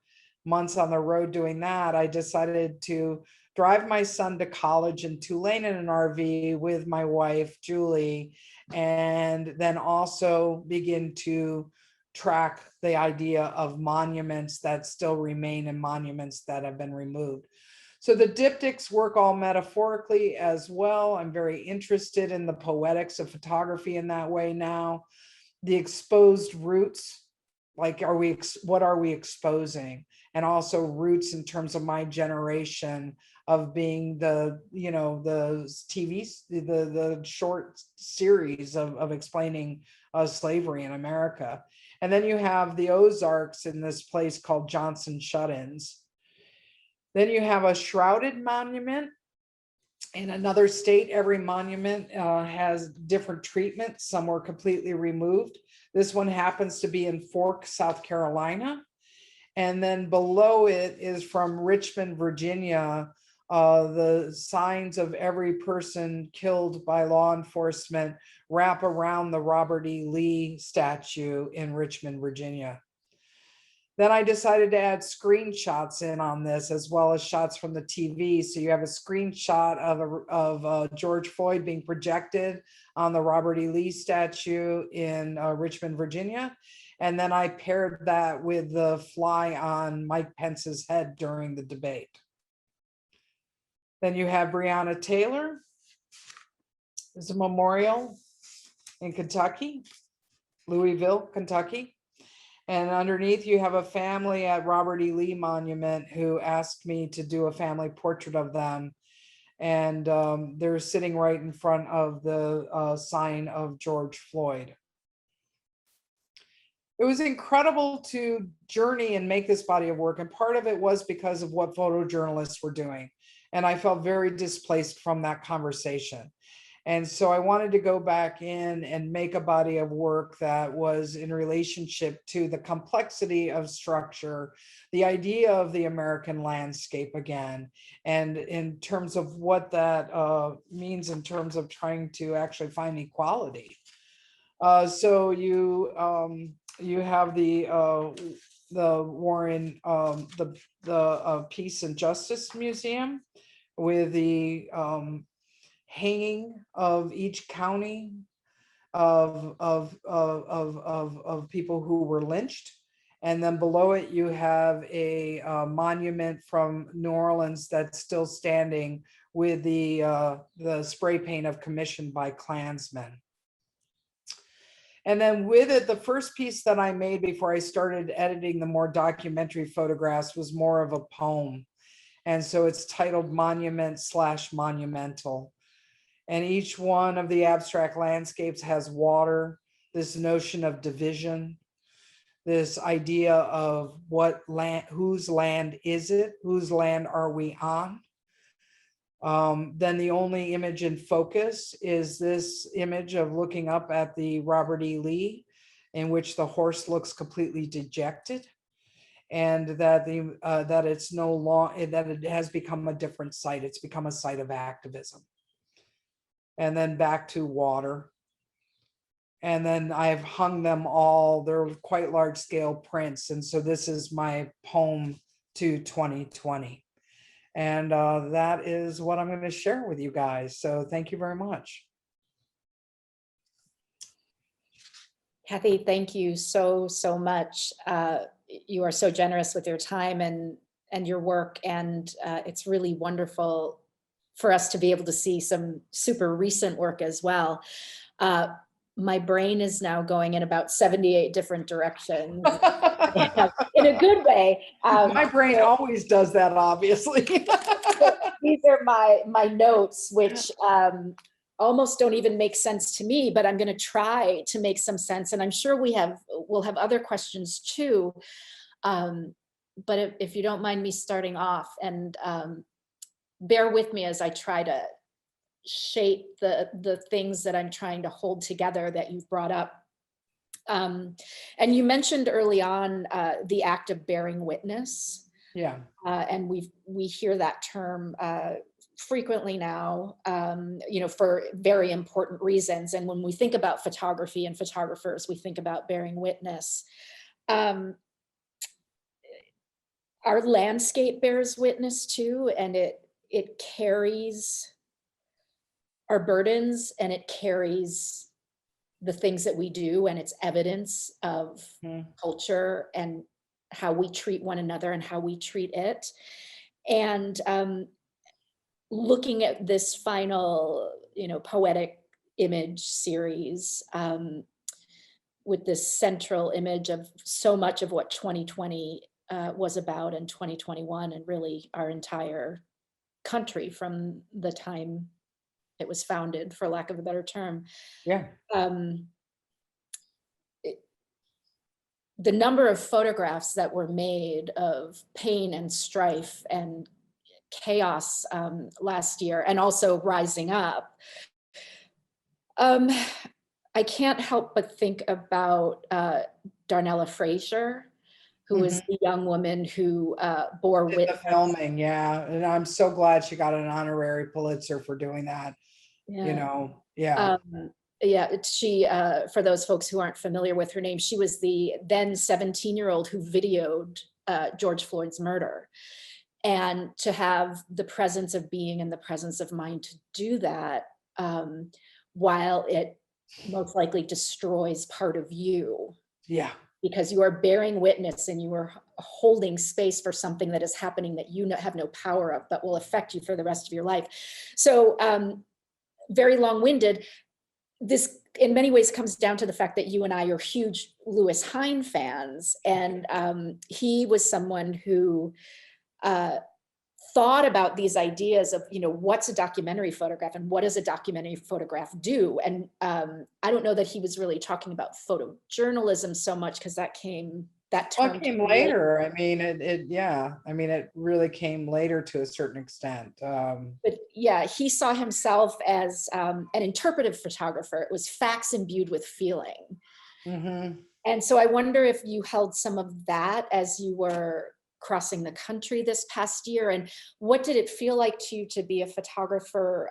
months on the road doing that. I decided to drive my son to college in Tulane in an RV with my wife, Julie, and then also begin to track the idea of monuments that still remain and monuments that have been removed. So the diptychs work all metaphorically as well. I'm very interested in the poetics of photography in that way now. The exposed roots, like what are we exposing? And also roots in terms of my generation of being the TV, the short series of explaining slavery in America. And then you have the Ozarks in this place called Johnson Shut-ins. Then you have a shrouded monument. In another state, every monument has different treatment. Some were completely removed. This one happens to be in Fork, South Carolina. And then below it is from Richmond, Virginia, the signs of every person killed by law enforcement wrap around the Robert E. Lee statue in Richmond, Virginia. Then I decided to add screenshots in on this, as well as shots from the TV. So you have a screenshot of George Floyd being projected on the Robert E. Lee statue in Richmond, Virginia. And then I paired that with the fly on Mike Pence's head during the debate. Then you have Breonna Taylor. There's a memorial in Kentucky, Louisville, Kentucky. And underneath you have a family at Robert E. Lee Monument who asked me to do a family portrait of them. And they're sitting right in front of the sign of George Floyd. it was incredible to journey and make this body of work. And part of it was because of what photojournalists were doing. And I felt very displaced from that conversation. And so I wanted to go back in and make a body of work that was in relationship to the complexity of structure, the idea of the American landscape again, and in terms of what that means in terms of trying to actually find equality. So you have the Warren, the Peace and Justice Museum with the hanging of each county of people who were lynched. And then below it, you have a monument from New Orleans that's still standing with the spray paint of commission by Klansmen. And then with it, the first piece that I made before I started editing the more documentary photographs was more of a poem. And so it's titled Monument/Monumental. And each one of the abstract landscapes has water, this notion of division, this idea of what land, whose land is it? Whose land are we on? Then the only image in focus is this image of looking up at the Robert E. Lee, in which the horse looks completely dejected, and that that it's no longer, that it has become a different site. It's become a site of activism. And then back to water. And then I've hung them all. They're quite large scale prints. And so this is my poem to 2020. And that is what I'm going to share with you guys. So thank you very much. Kathy, thank you so much. You are so generous with your time and your work. And it's really wonderful for us to be able to see some super recent work as well. My brain is now going in about 78 different directions in a good way. My brain always does that, obviously. These are my notes, which almost don't even make sense to me, but I'm going to try to make some sense. And I'm sure we'll have other questions too. But if you don't mind me starting off, and bear with me as I try to shape the things that I'm trying to hold together that you've brought up. And you mentioned early on the act of bearing witness. Yeah. And we hear that term frequently now, for very important reasons. And when we think about photography and photographers, we think about bearing witness. Our landscape bears witness too, and it carries our burdens, and it carries the things that we do, and it's evidence of culture and how we treat one another and how we treat it. And looking at this final, poetic image series with this central image of so much of what 2020 was about, and 2021, and really our entire country from the time it was founded, for lack of a better term. Yeah. The number of photographs that were made of pain and strife and chaos last year, and also rising up. I can't help but think about Darnella Frazier, who was the young woman who bore witness. The filming, yeah. And I'm so glad she got an honorary Pulitzer for doing that. Yeah. She, for those folks who aren't familiar with her name, she was the then 17-year-old who videoed George Floyd's murder. And to have the presence of being and the presence of mind to do that, while it most likely destroys part of you. Yeah. Because you are bearing witness and you are holding space for something that is happening that you have no power of, but will affect you for the rest of your life. So very long-winded. This in many ways comes down to the fact that you and I are huge Louis Hine fans. And he was someone who thought about these ideas of, what's a documentary photograph and what does a documentary photograph do? And I don't know that he was really talking about photojournalism so much, because that term came later. I mean, it really came later to a certain extent. But yeah, he saw himself as an interpretive photographer. It was facts imbued with feeling. Mm-hmm. And so I wonder if you held some of that as you were crossing the country this past year, and what did it feel like to you to be a photographer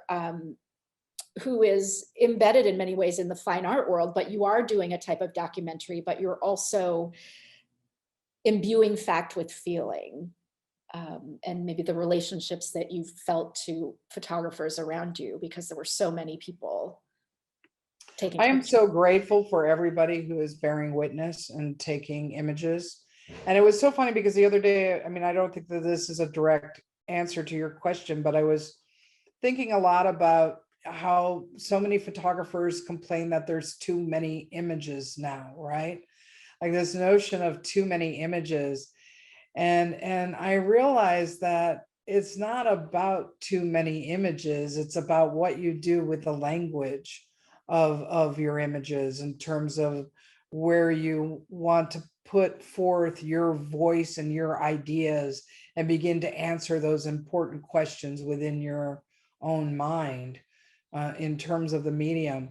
who is embedded in many ways in the fine art world, but you are doing a type of documentary, but you're also imbuing fact with feeling, and maybe the relationships that you felt to photographers around you, because there were so many people taking. I am so grateful for everybody who is bearing witness and taking images. And it was so funny because the other day, I mean, I don't think that this is a direct answer to your question, but I was thinking a lot about how so many photographers complain that there's too many images now, right? Like this notion of too many images. And I realized that it's not about too many images. It's about what you do with the language of your images, in terms of where you want to put forth your voice and your ideas and begin to answer those important questions within your own mind, in terms of the medium.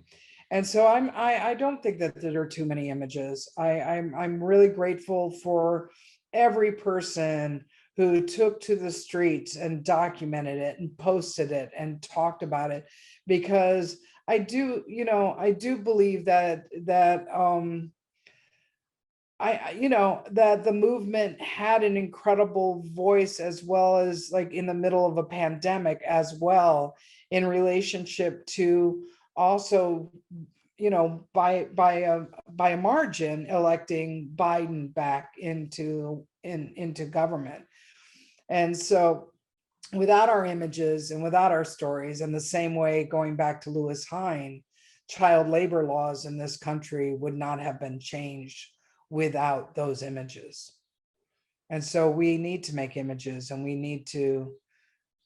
And so I don't think that there are too many images. I'm really grateful for every person who took to the streets and documented it and posted it and talked about it, because I do believe that that the movement had an incredible voice, as well as like in the middle of a pandemic as well, in relationship to also, by a margin, electing Biden back into government. And so without our images and without our stories, and the same way, going back to Lewis Hine, child labor laws in this country would not have been changed without those images. And so we need to make images, and we need to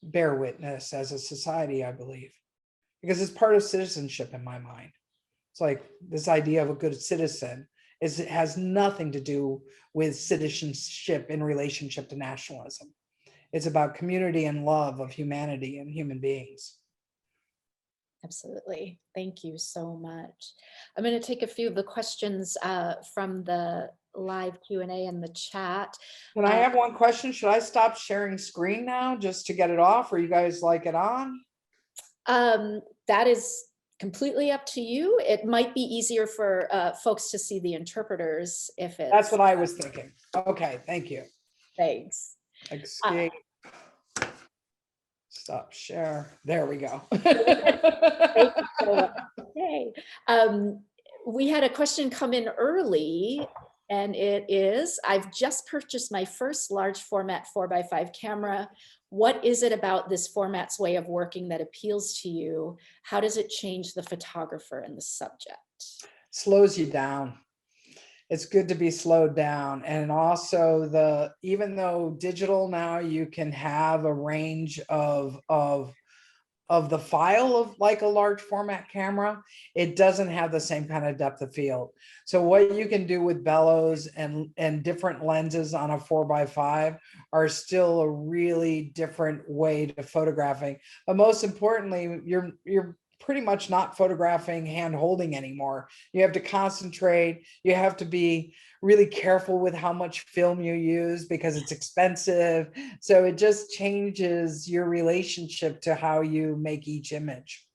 bear witness as a society, I believe, because it's part of citizenship in my mind. It's like this idea of a good citizen it has nothing to do with citizenship in relationship to nationalism. It's about community and love of humanity and human beings. Absolutely. Thank you so much. I'm going to take a few of the questions from the live Q&A in the chat. Can I have one question? Should I stop sharing screen now just to get it off, or you guys like it on? That is completely up to you. It might be easier for folks to see the interpreters if it's. That's what I was thinking. Okay, thank you. Thanks. Escape. Stop share. There we go. Okay. We had a question come in early, and it is, I've just purchased my first large format 4x5 camera. What is it about this format's way of working that appeals to you? How does it change the photographer and the subject? Slows you down. It's good to be slowed down. And also even though digital now, you can have a range of the file of like a large format camera, it doesn't have the same kind of depth of field. So what you can do with bellows and different lenses on a 4x5 are still a really different way to photographing. But most importantly, you're pretty much not photographing hand holding anymore. You have to concentrate. You have to be really careful with how much film you use because it's expensive. So it just changes your relationship to how you make each image.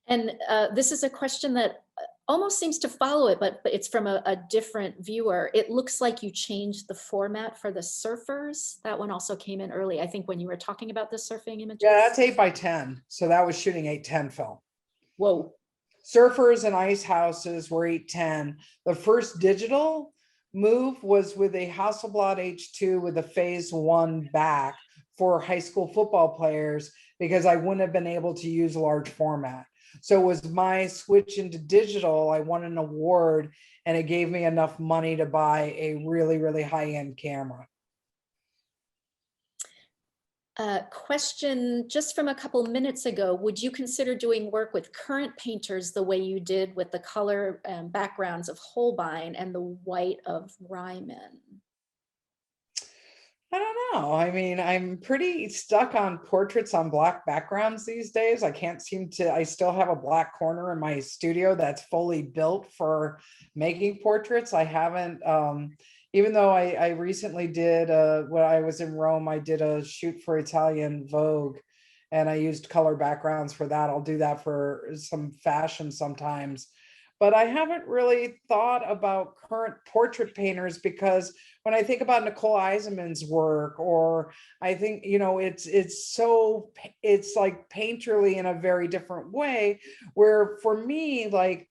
And this is a question that almost seems to follow it, but it's from a different viewer. It looks like you changed the format for the surfers. That one also came in early, I think, when you were talking about the surfing images. Yeah, that's 8x10. So that was shooting 810 film. Whoa. Surfers and ice houses were 810. The first digital move was with a Hasselblad H2 with a phase 1 back for high school football players, because I wouldn't have been able to use large format. So it was my switch into digital. I won an award, and it gave me enough money to buy a really, really high-end camera. Question just from a couple minutes ago, would you consider doing work with current painters the way you did with the color backgrounds of Holbein and the white of Ryman? I don't know. I mean, I'm pretty stuck on portraits on black backgrounds these days. I can't seem to, I still have a black corner in my studio that's fully built for making portraits. I haven't, even though I recently did, when I was in Rome, I did a shoot for Italian Vogue and I used color backgrounds for that. I'll do that for some fashion sometimes. But I haven't really thought about current portrait painters because when I think about Nicole Eisenman's work, or I think, you know, it's like painterly in a very different way, where for me, like,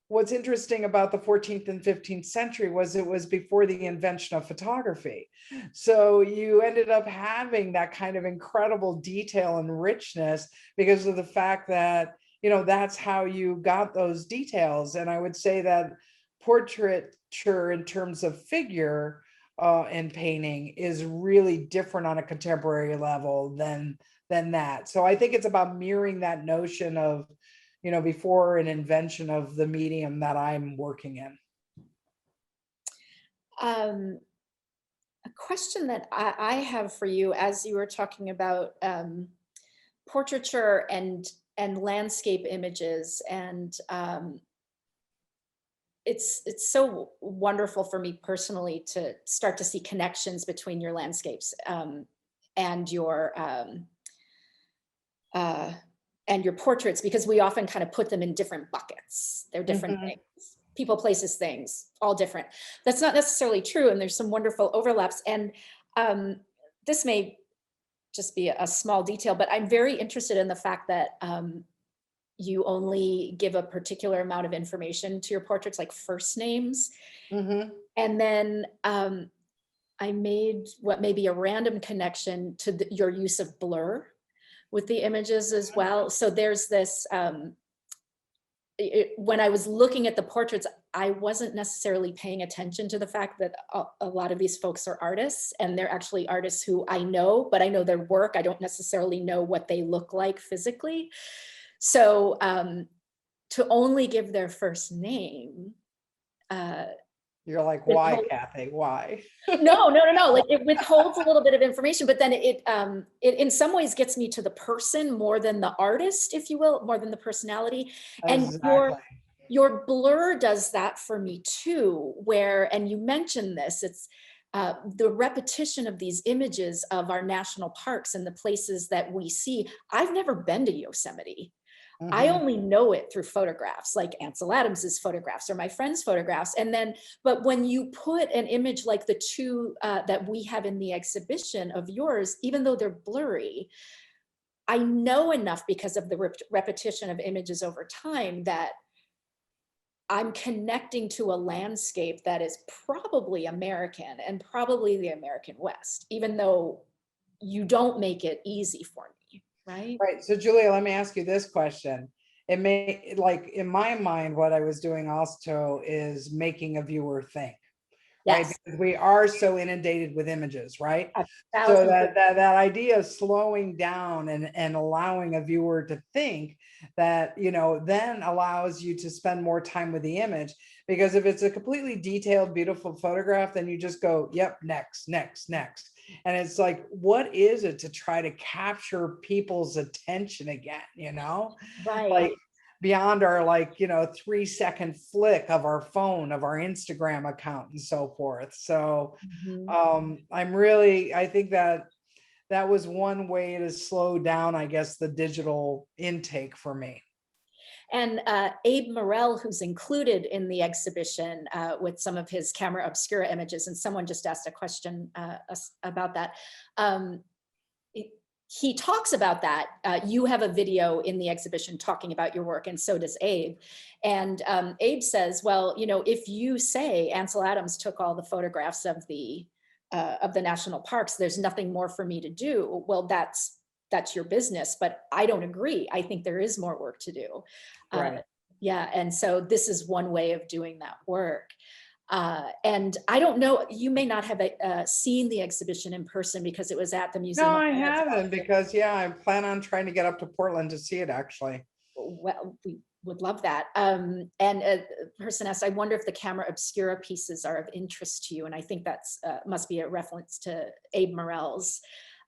what's interesting about the 14th and 15th century was it was before the invention of photography. So you ended up having that kind of incredible detail and richness because of the fact that, you know, that's how you got those details. And I would say that portraiture in terms of figure and painting is really different on a contemporary level than that. So I think it's about mirroring that notion of, you know, before an invention of the medium that I'm working in. A question that I have for you, as you were talking about portraiture and landscape images, and it's so wonderful for me personally to start to see connections between your landscapes and your portraits, because we often kind of put them in different buckets. They're different things. People, places, things, all different. That's not necessarily true, and there's some wonderful overlaps. And this may just be a small detail, but I'm very interested in the fact that you only give a particular amount of information to your portraits, like first names. And then I made what may be a random connection to your use of blur with the images as well. So there's this, when I was looking at the portraits, I wasn't necessarily paying attention to the fact that a lot of these folks are artists, and they're actually artists who I know, but I know their work. I don't necessarily know what they look like physically. So to only give their first name, you're like, why, Kathy? Why? No. Like, it withholds a little bit of information, but then it in some ways gets me to the person more than the artist, if you will, more than the personality. Exactly. And your blur does that for me too, where, and you mentioned this, it's the repetition of these images of our national parks and the places that we see. I've never been to Yosemite. I only know it through photographs, like Ansel Adams's photographs or my friend's photographs. And then, but when you put an image like the two that we have in the exhibition of yours, even though they're blurry, I know enough because of the repetition of images over time that I'm connecting to a landscape that is probably American and probably the American West, even though you don't make it easy for me. Right. Right. So Julia, let me ask you this question. It may, like, in my mind, what I was doing also is making a viewer think, right? Yes. Because we are so inundated with images, right? 1,000%. So that idea of slowing down and allowing a viewer to think, that, you know, then allows you to spend more time with the image. Because if it's a completely detailed, beautiful photograph, then you just go, yep, next. And it's like, what is it to try to capture people's attention again, you know? Right. Like, beyond our, like, you know, 3-second flick of our phone, of our Instagram account and so forth. So I think that was one way to slow down, I guess, the digital intake for me. And Abe Morell, who's included in the exhibition with some of his camera obscura images, and someone just asked a question about that. He talks about that. You have a video in the exhibition talking about your work, and so does Abe. And Abe says, well, you know, if you say Ansel Adams took all the photographs of the national parks, there's nothing more for me to do. Well, that's your business, but I don't agree. I think there is more work to do. Right. Yeah, and so this is one way of doing that work. And I don't know, you may not have seen the exhibition in person because it was at the No, Museum of I Modern haven't, Art. because yeah, I plan on trying to get up to Portland to see it actually. Well, we would love that. And a person asked, I wonder if the camera obscura pieces are of interest to you. And I think that's must be a reference to Abe Morell's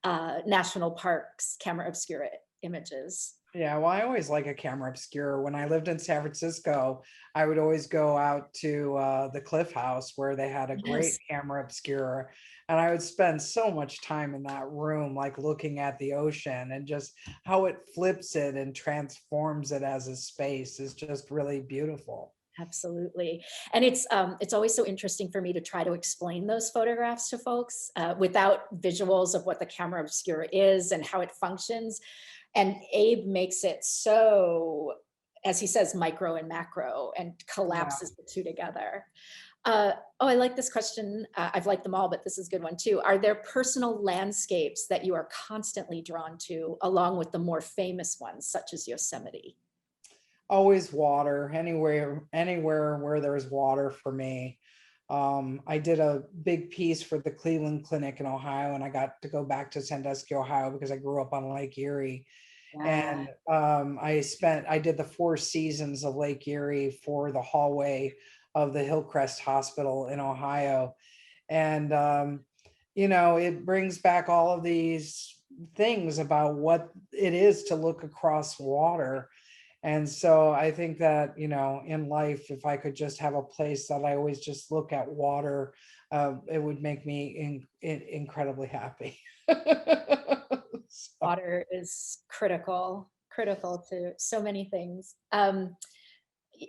National Parks camera obscura images. Yeah, well, I always like a camera obscura. When I lived in San Francisco, I would always go out to the Cliff House where they had a great Yes, camera obscura. And I would spend so much time in that room, like looking at the ocean, and just how it flips it and transforms it as a space is just really beautiful. absolutely. And it's always so interesting for me to try to explain those photographs to folks without visuals of what the camera obscura is and how it functions. And Abe makes it so, as he says, micro and macro, and Yeah. collapses the two together. Oh, I like this question. I've liked them all, but this is a good one too. Are there personal landscapes that you are constantly drawn to, along with the more famous ones, such as Yosemite? Always water, anywhere where there's water for me. I did a big piece for the Cleveland Clinic in Ohio, and I got to go back to Sandusky, Ohio, because I grew up on Lake Erie. Yeah. And I did the Four Seasons of Lake Erie for the hallway of the Hillcrest Hospital in Ohio. And it brings back all of these things about what it is to look across water. And so I think that, in life, if I could just have a place that I always just look at water, it would make me incredibly happy. So, Water is critical to so many things.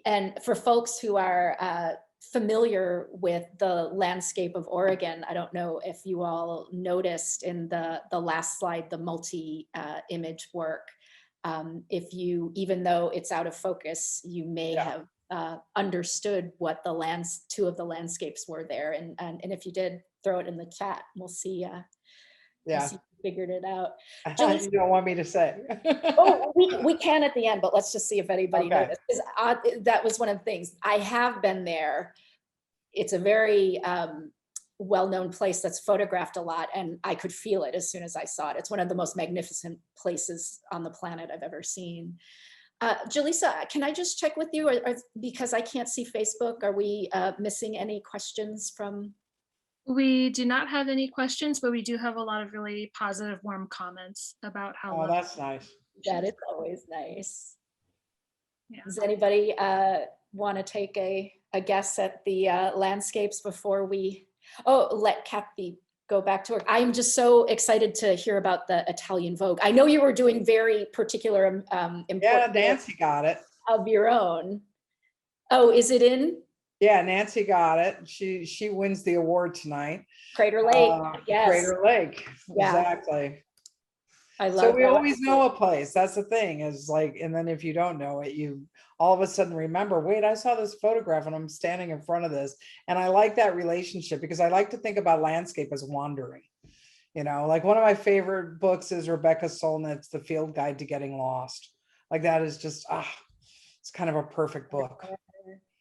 And for folks who are familiar with the landscape of Oregon, I don't know if you all noticed in the last slide, the multi-image work. If you, even though it's out of focus, you may yeah. have understood what the two of the landscapes were there. And if you did, throw it in the chat. We'll see. We'll Yeah. see if you figured it out. Julie, You don't want me to say. oh, we can at the end, but let's just see if anybody Okay. noticed. 'Cause that was one of the things. I have been there. It's a very well-known place that's photographed a lot, and I could feel it as soon as I saw it. It's one of the most magnificent places on the planet I've ever seen. Jaleesa, can I just check with you, because I can't see Facebook, are we missing any questions from? We do not have any questions, but we do have a lot of really positive, warm comments about how Oh, lovely that's nice. That is always nice. Yeah. Does anybody want to take a guess at the landscapes before we, let Kathy go back to work? I'm just so excited to hear about the Italian Vogue. I know you were doing very particular Yeah, important Nancy got it. of your own. Oh, is it in Yeah, Nancy got it. She wins the award tonight. Crater Lake? Yes. Crater Lake, Yeah. exactly. I love So we that. always know a place. That's the thing, is like, and then if you don't know it, you all of a sudden remember, wait, I saw this photograph and I'm standing in front of this. And I like that relationship, because I like to think about landscape as wandering. Like one of my favorite books is Rebecca Solnit's The Field Guide to Getting Lost. Like that is just, it's kind of a perfect book.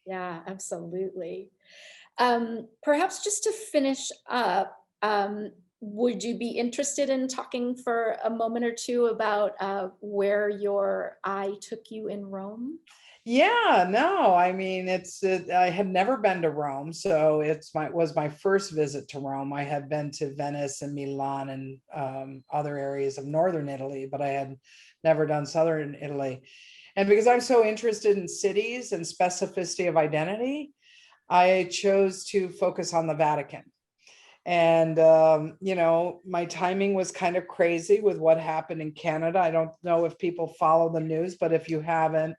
Yeah, absolutely. Perhaps just to finish up, would you be interested in talking for a moment or two about where your eye took you in Rome? Yeah, no, I mean, I had never been to Rome, so was my first visit to Rome. I had been to Venice and Milan and other areas of northern Italy, but I had never done southern Italy. And because I'm so interested in cities and specificity of identity, I chose to focus on the Vatican. And my timing was kind of crazy with what happened in Canada. I don't know if people follow the news, but if you haven't,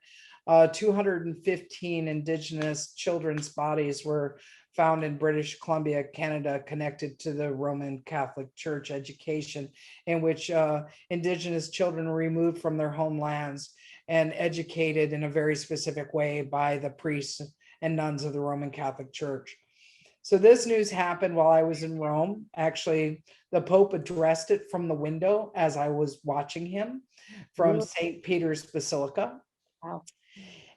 215 Indigenous children's bodies were found in British Columbia, Canada, connected to the Roman Catholic Church education, in which Indigenous children were removed from their homelands and educated in a very specific way by the priests and nuns of the Roman Catholic Church. So this news happened while I was in Rome. Actually, the Pope addressed it from the window as I was watching him from St. Peter's Basilica. Wow.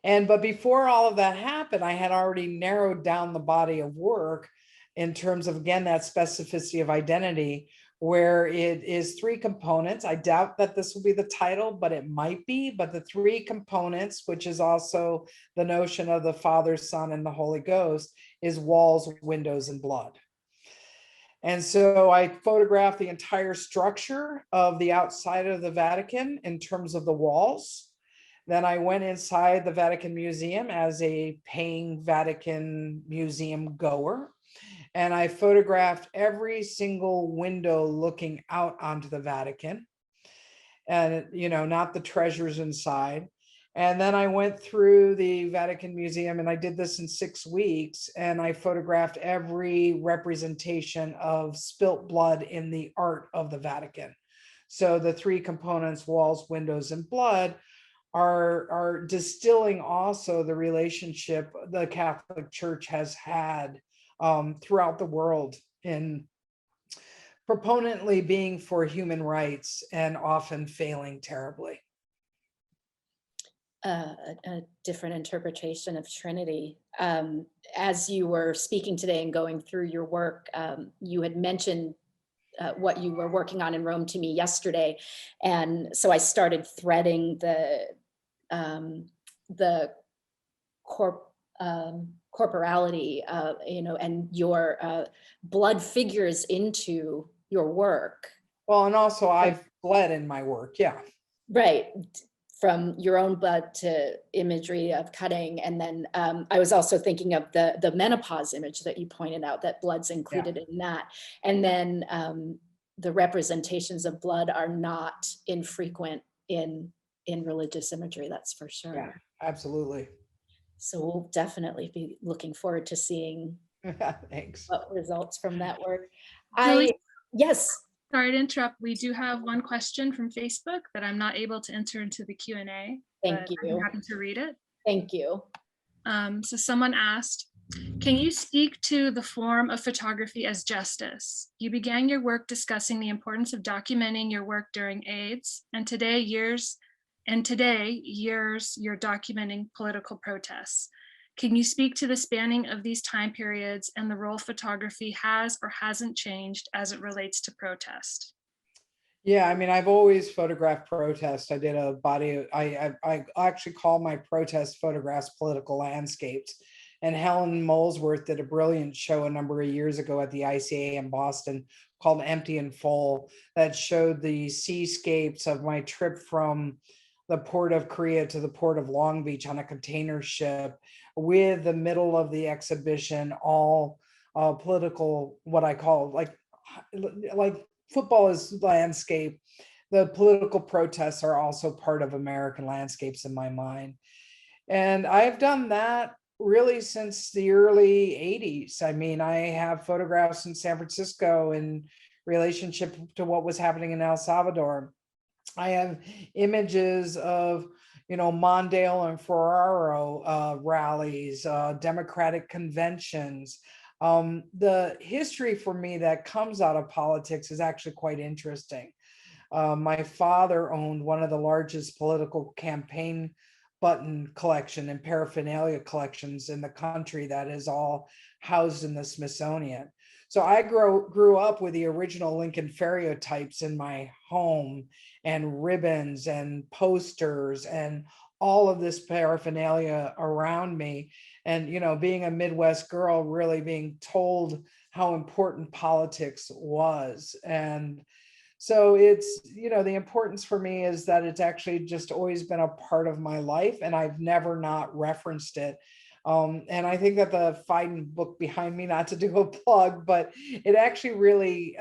But before all of that happened, I had already narrowed down the body of work in terms of, again, that specificity of identity, where it is 3 components. I doubt that this will be the title, but it might be. But the 3 components, which is also the notion of the Father, Son, and the Holy Ghost, is walls, windows, and blood. And so I photographed the entire structure of the outside of the Vatican in terms of the walls. Then I went inside the Vatican Museum as a paying Vatican Museum goer. And I photographed every single window looking out onto the Vatican, and, not the treasures inside. And then I went through the Vatican Museum, and I did this in 6 weeks, and I photographed every representation of spilt blood in the art of the Vatican. So the 3 components, walls, windows, and blood, are distilling also the relationship the Catholic Church has had throughout the world in proponently being for human rights and often failing terribly. A different interpretation of Trinity. As you were speaking today and going through your work, you had mentioned what you were working on in Rome to me yesterday. And so I started threading the corporality, and your blood figures into your work. Well, and also I've bled in my work, yeah. Right, from your own blood to imagery of cutting. And then I was also thinking of the menopause image that you pointed out, that blood's included in that. And then the representations of blood are not infrequent in religious imagery, that's for sure. Yeah, absolutely. So we'll definitely be looking forward to seeing Thanks. what results from that work. Julie? Yes. Sorry to interrupt. We do have one question from Facebook that I'm not able to enter into the Q&A. Thank you. I'm happy to read it. Thank you. So someone asked, can you speak to the form of photography as justice? You began your work discussing the importance of documenting your work during AIDS, and today years you're documenting political protests. Can you speak to the spanning of these time periods and the role photography has or hasn't changed as it relates to protest? Yeah, I mean, I've always photographed protests. I did a body, I actually call my protest photographs political landscapes. And Helen Molesworth did a brilliant show a number of years ago at the ICA in Boston called Empty and Full, that showed the seascapes of my trip from the port of Korea to the port of Long Beach on a container ship, with the middle of the exhibition all political, what I call like football is landscape. The political protests are also part of American landscapes in my mind. And I've done that really since the early 80s. I mean, I have photographs in San Francisco in relationship to what was happening in El Salvador. I have images of, Mondale and Ferraro rallies, Democratic conventions. The history for me that comes out of politics is actually quite interesting. My father owned one of the largest political campaign button collection and paraphernalia collections in the country that is all housed in the Smithsonian. So I grew up with the original Lincoln stereotypes in my home, and ribbons and posters and all of this paraphernalia around me. And, being a Midwest girl, really being told how important politics was. And so it's, the importance for me is that it's actually just always been a part of my life, and I've never not referenced it. And I think that the Phaidon book behind me, not to do a plug, but it actually really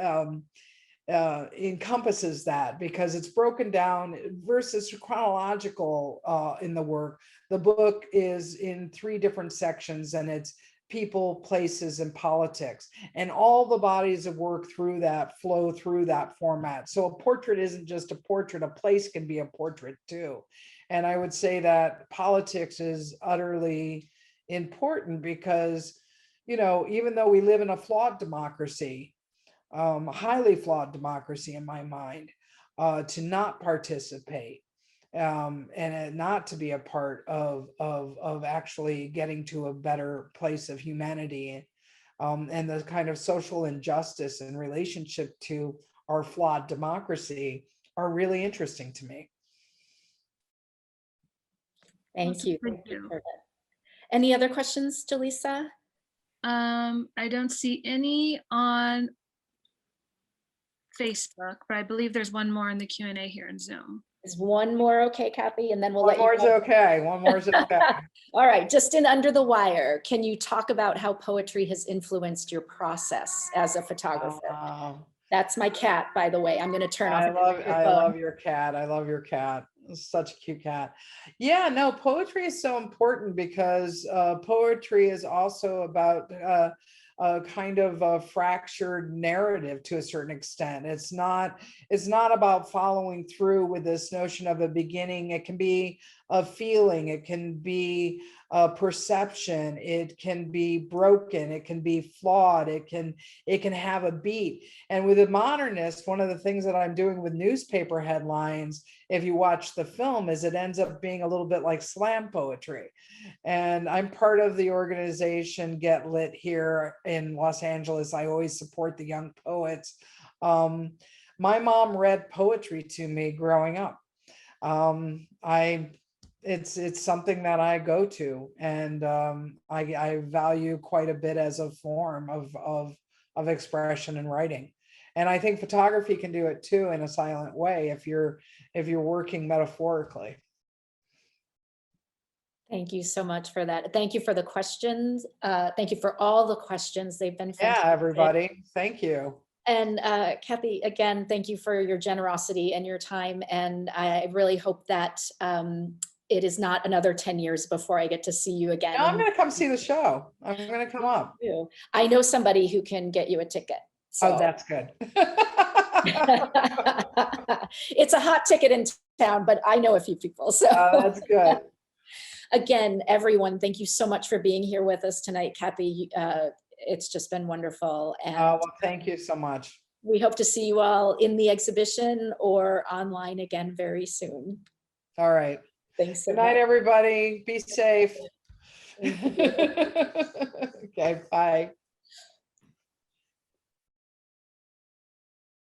encompasses that, because it's broken down versus chronological in the work. The book is in 3 different sections, and it's people, places, and politics. And all the bodies of work through that flow through that format. So a portrait isn't just a portrait, a place can be a portrait too. And I would say that politics is utterly important because, even though we live in a flawed democracy, highly flawed democracy in my mind, to not participate and not to be a part of actually getting to a better place of humanity, and the kind of social injustice in relationship to our flawed democracy are really interesting to me. Thank you. Thank you. for that. Any other questions, Jaleesa? I don't see any on Facebook, but I believe there's one more in the Q&A here in Zoom. Is one more okay, Kathy? And then we'll One let you more is know. okay. One more is okay. All right, just in under the wire, can you talk about how poetry has influenced your process as a photographer? That's my cat, by the way. I'm going to turn off. I love your cat. I love your cat. It's such a cute cat. Yeah, no, poetry is so important because poetry is also about a kind of a fractured narrative to a certain extent. It's not about following through with this notion of a beginning. It can be a feeling, it can be a perception, it can be broken, it can be flawed, it can have a beat. And with a modernist, one of the things that I'm doing with newspaper headlines, if you watch the film, is it ends up being a little bit like slam poetry. And I'm part of the organization Get Lit here in Los Angeles. I always support the young poets. My mom read poetry to me growing up. It's something that I go to, and I value quite a bit as a form of expression and writing. And I think photography can do it too in a silent way if you're working metaphorically. Thank you so much for that. Thank you for the questions. Thank you for all the questions. They've been fantastic. Yeah, everybody. Thank you. And Kathy, again, thank you for your generosity and your time. And I really hope that it is not another 10 years before I get to see you again. No, I'm going to come see the show. I'm going to come up. I know somebody who can get you a ticket. So. Oh, that's good. It's a hot ticket in town, but I know a few people. So that's good. Again, everyone, thank you so much for being here with us tonight, Kathy. It's just been wonderful. And well, thank you so much. We hope to see you all in the exhibition or online again very soon. All right. Thanks so much. Good night, everybody. Be safe. Okay, bye.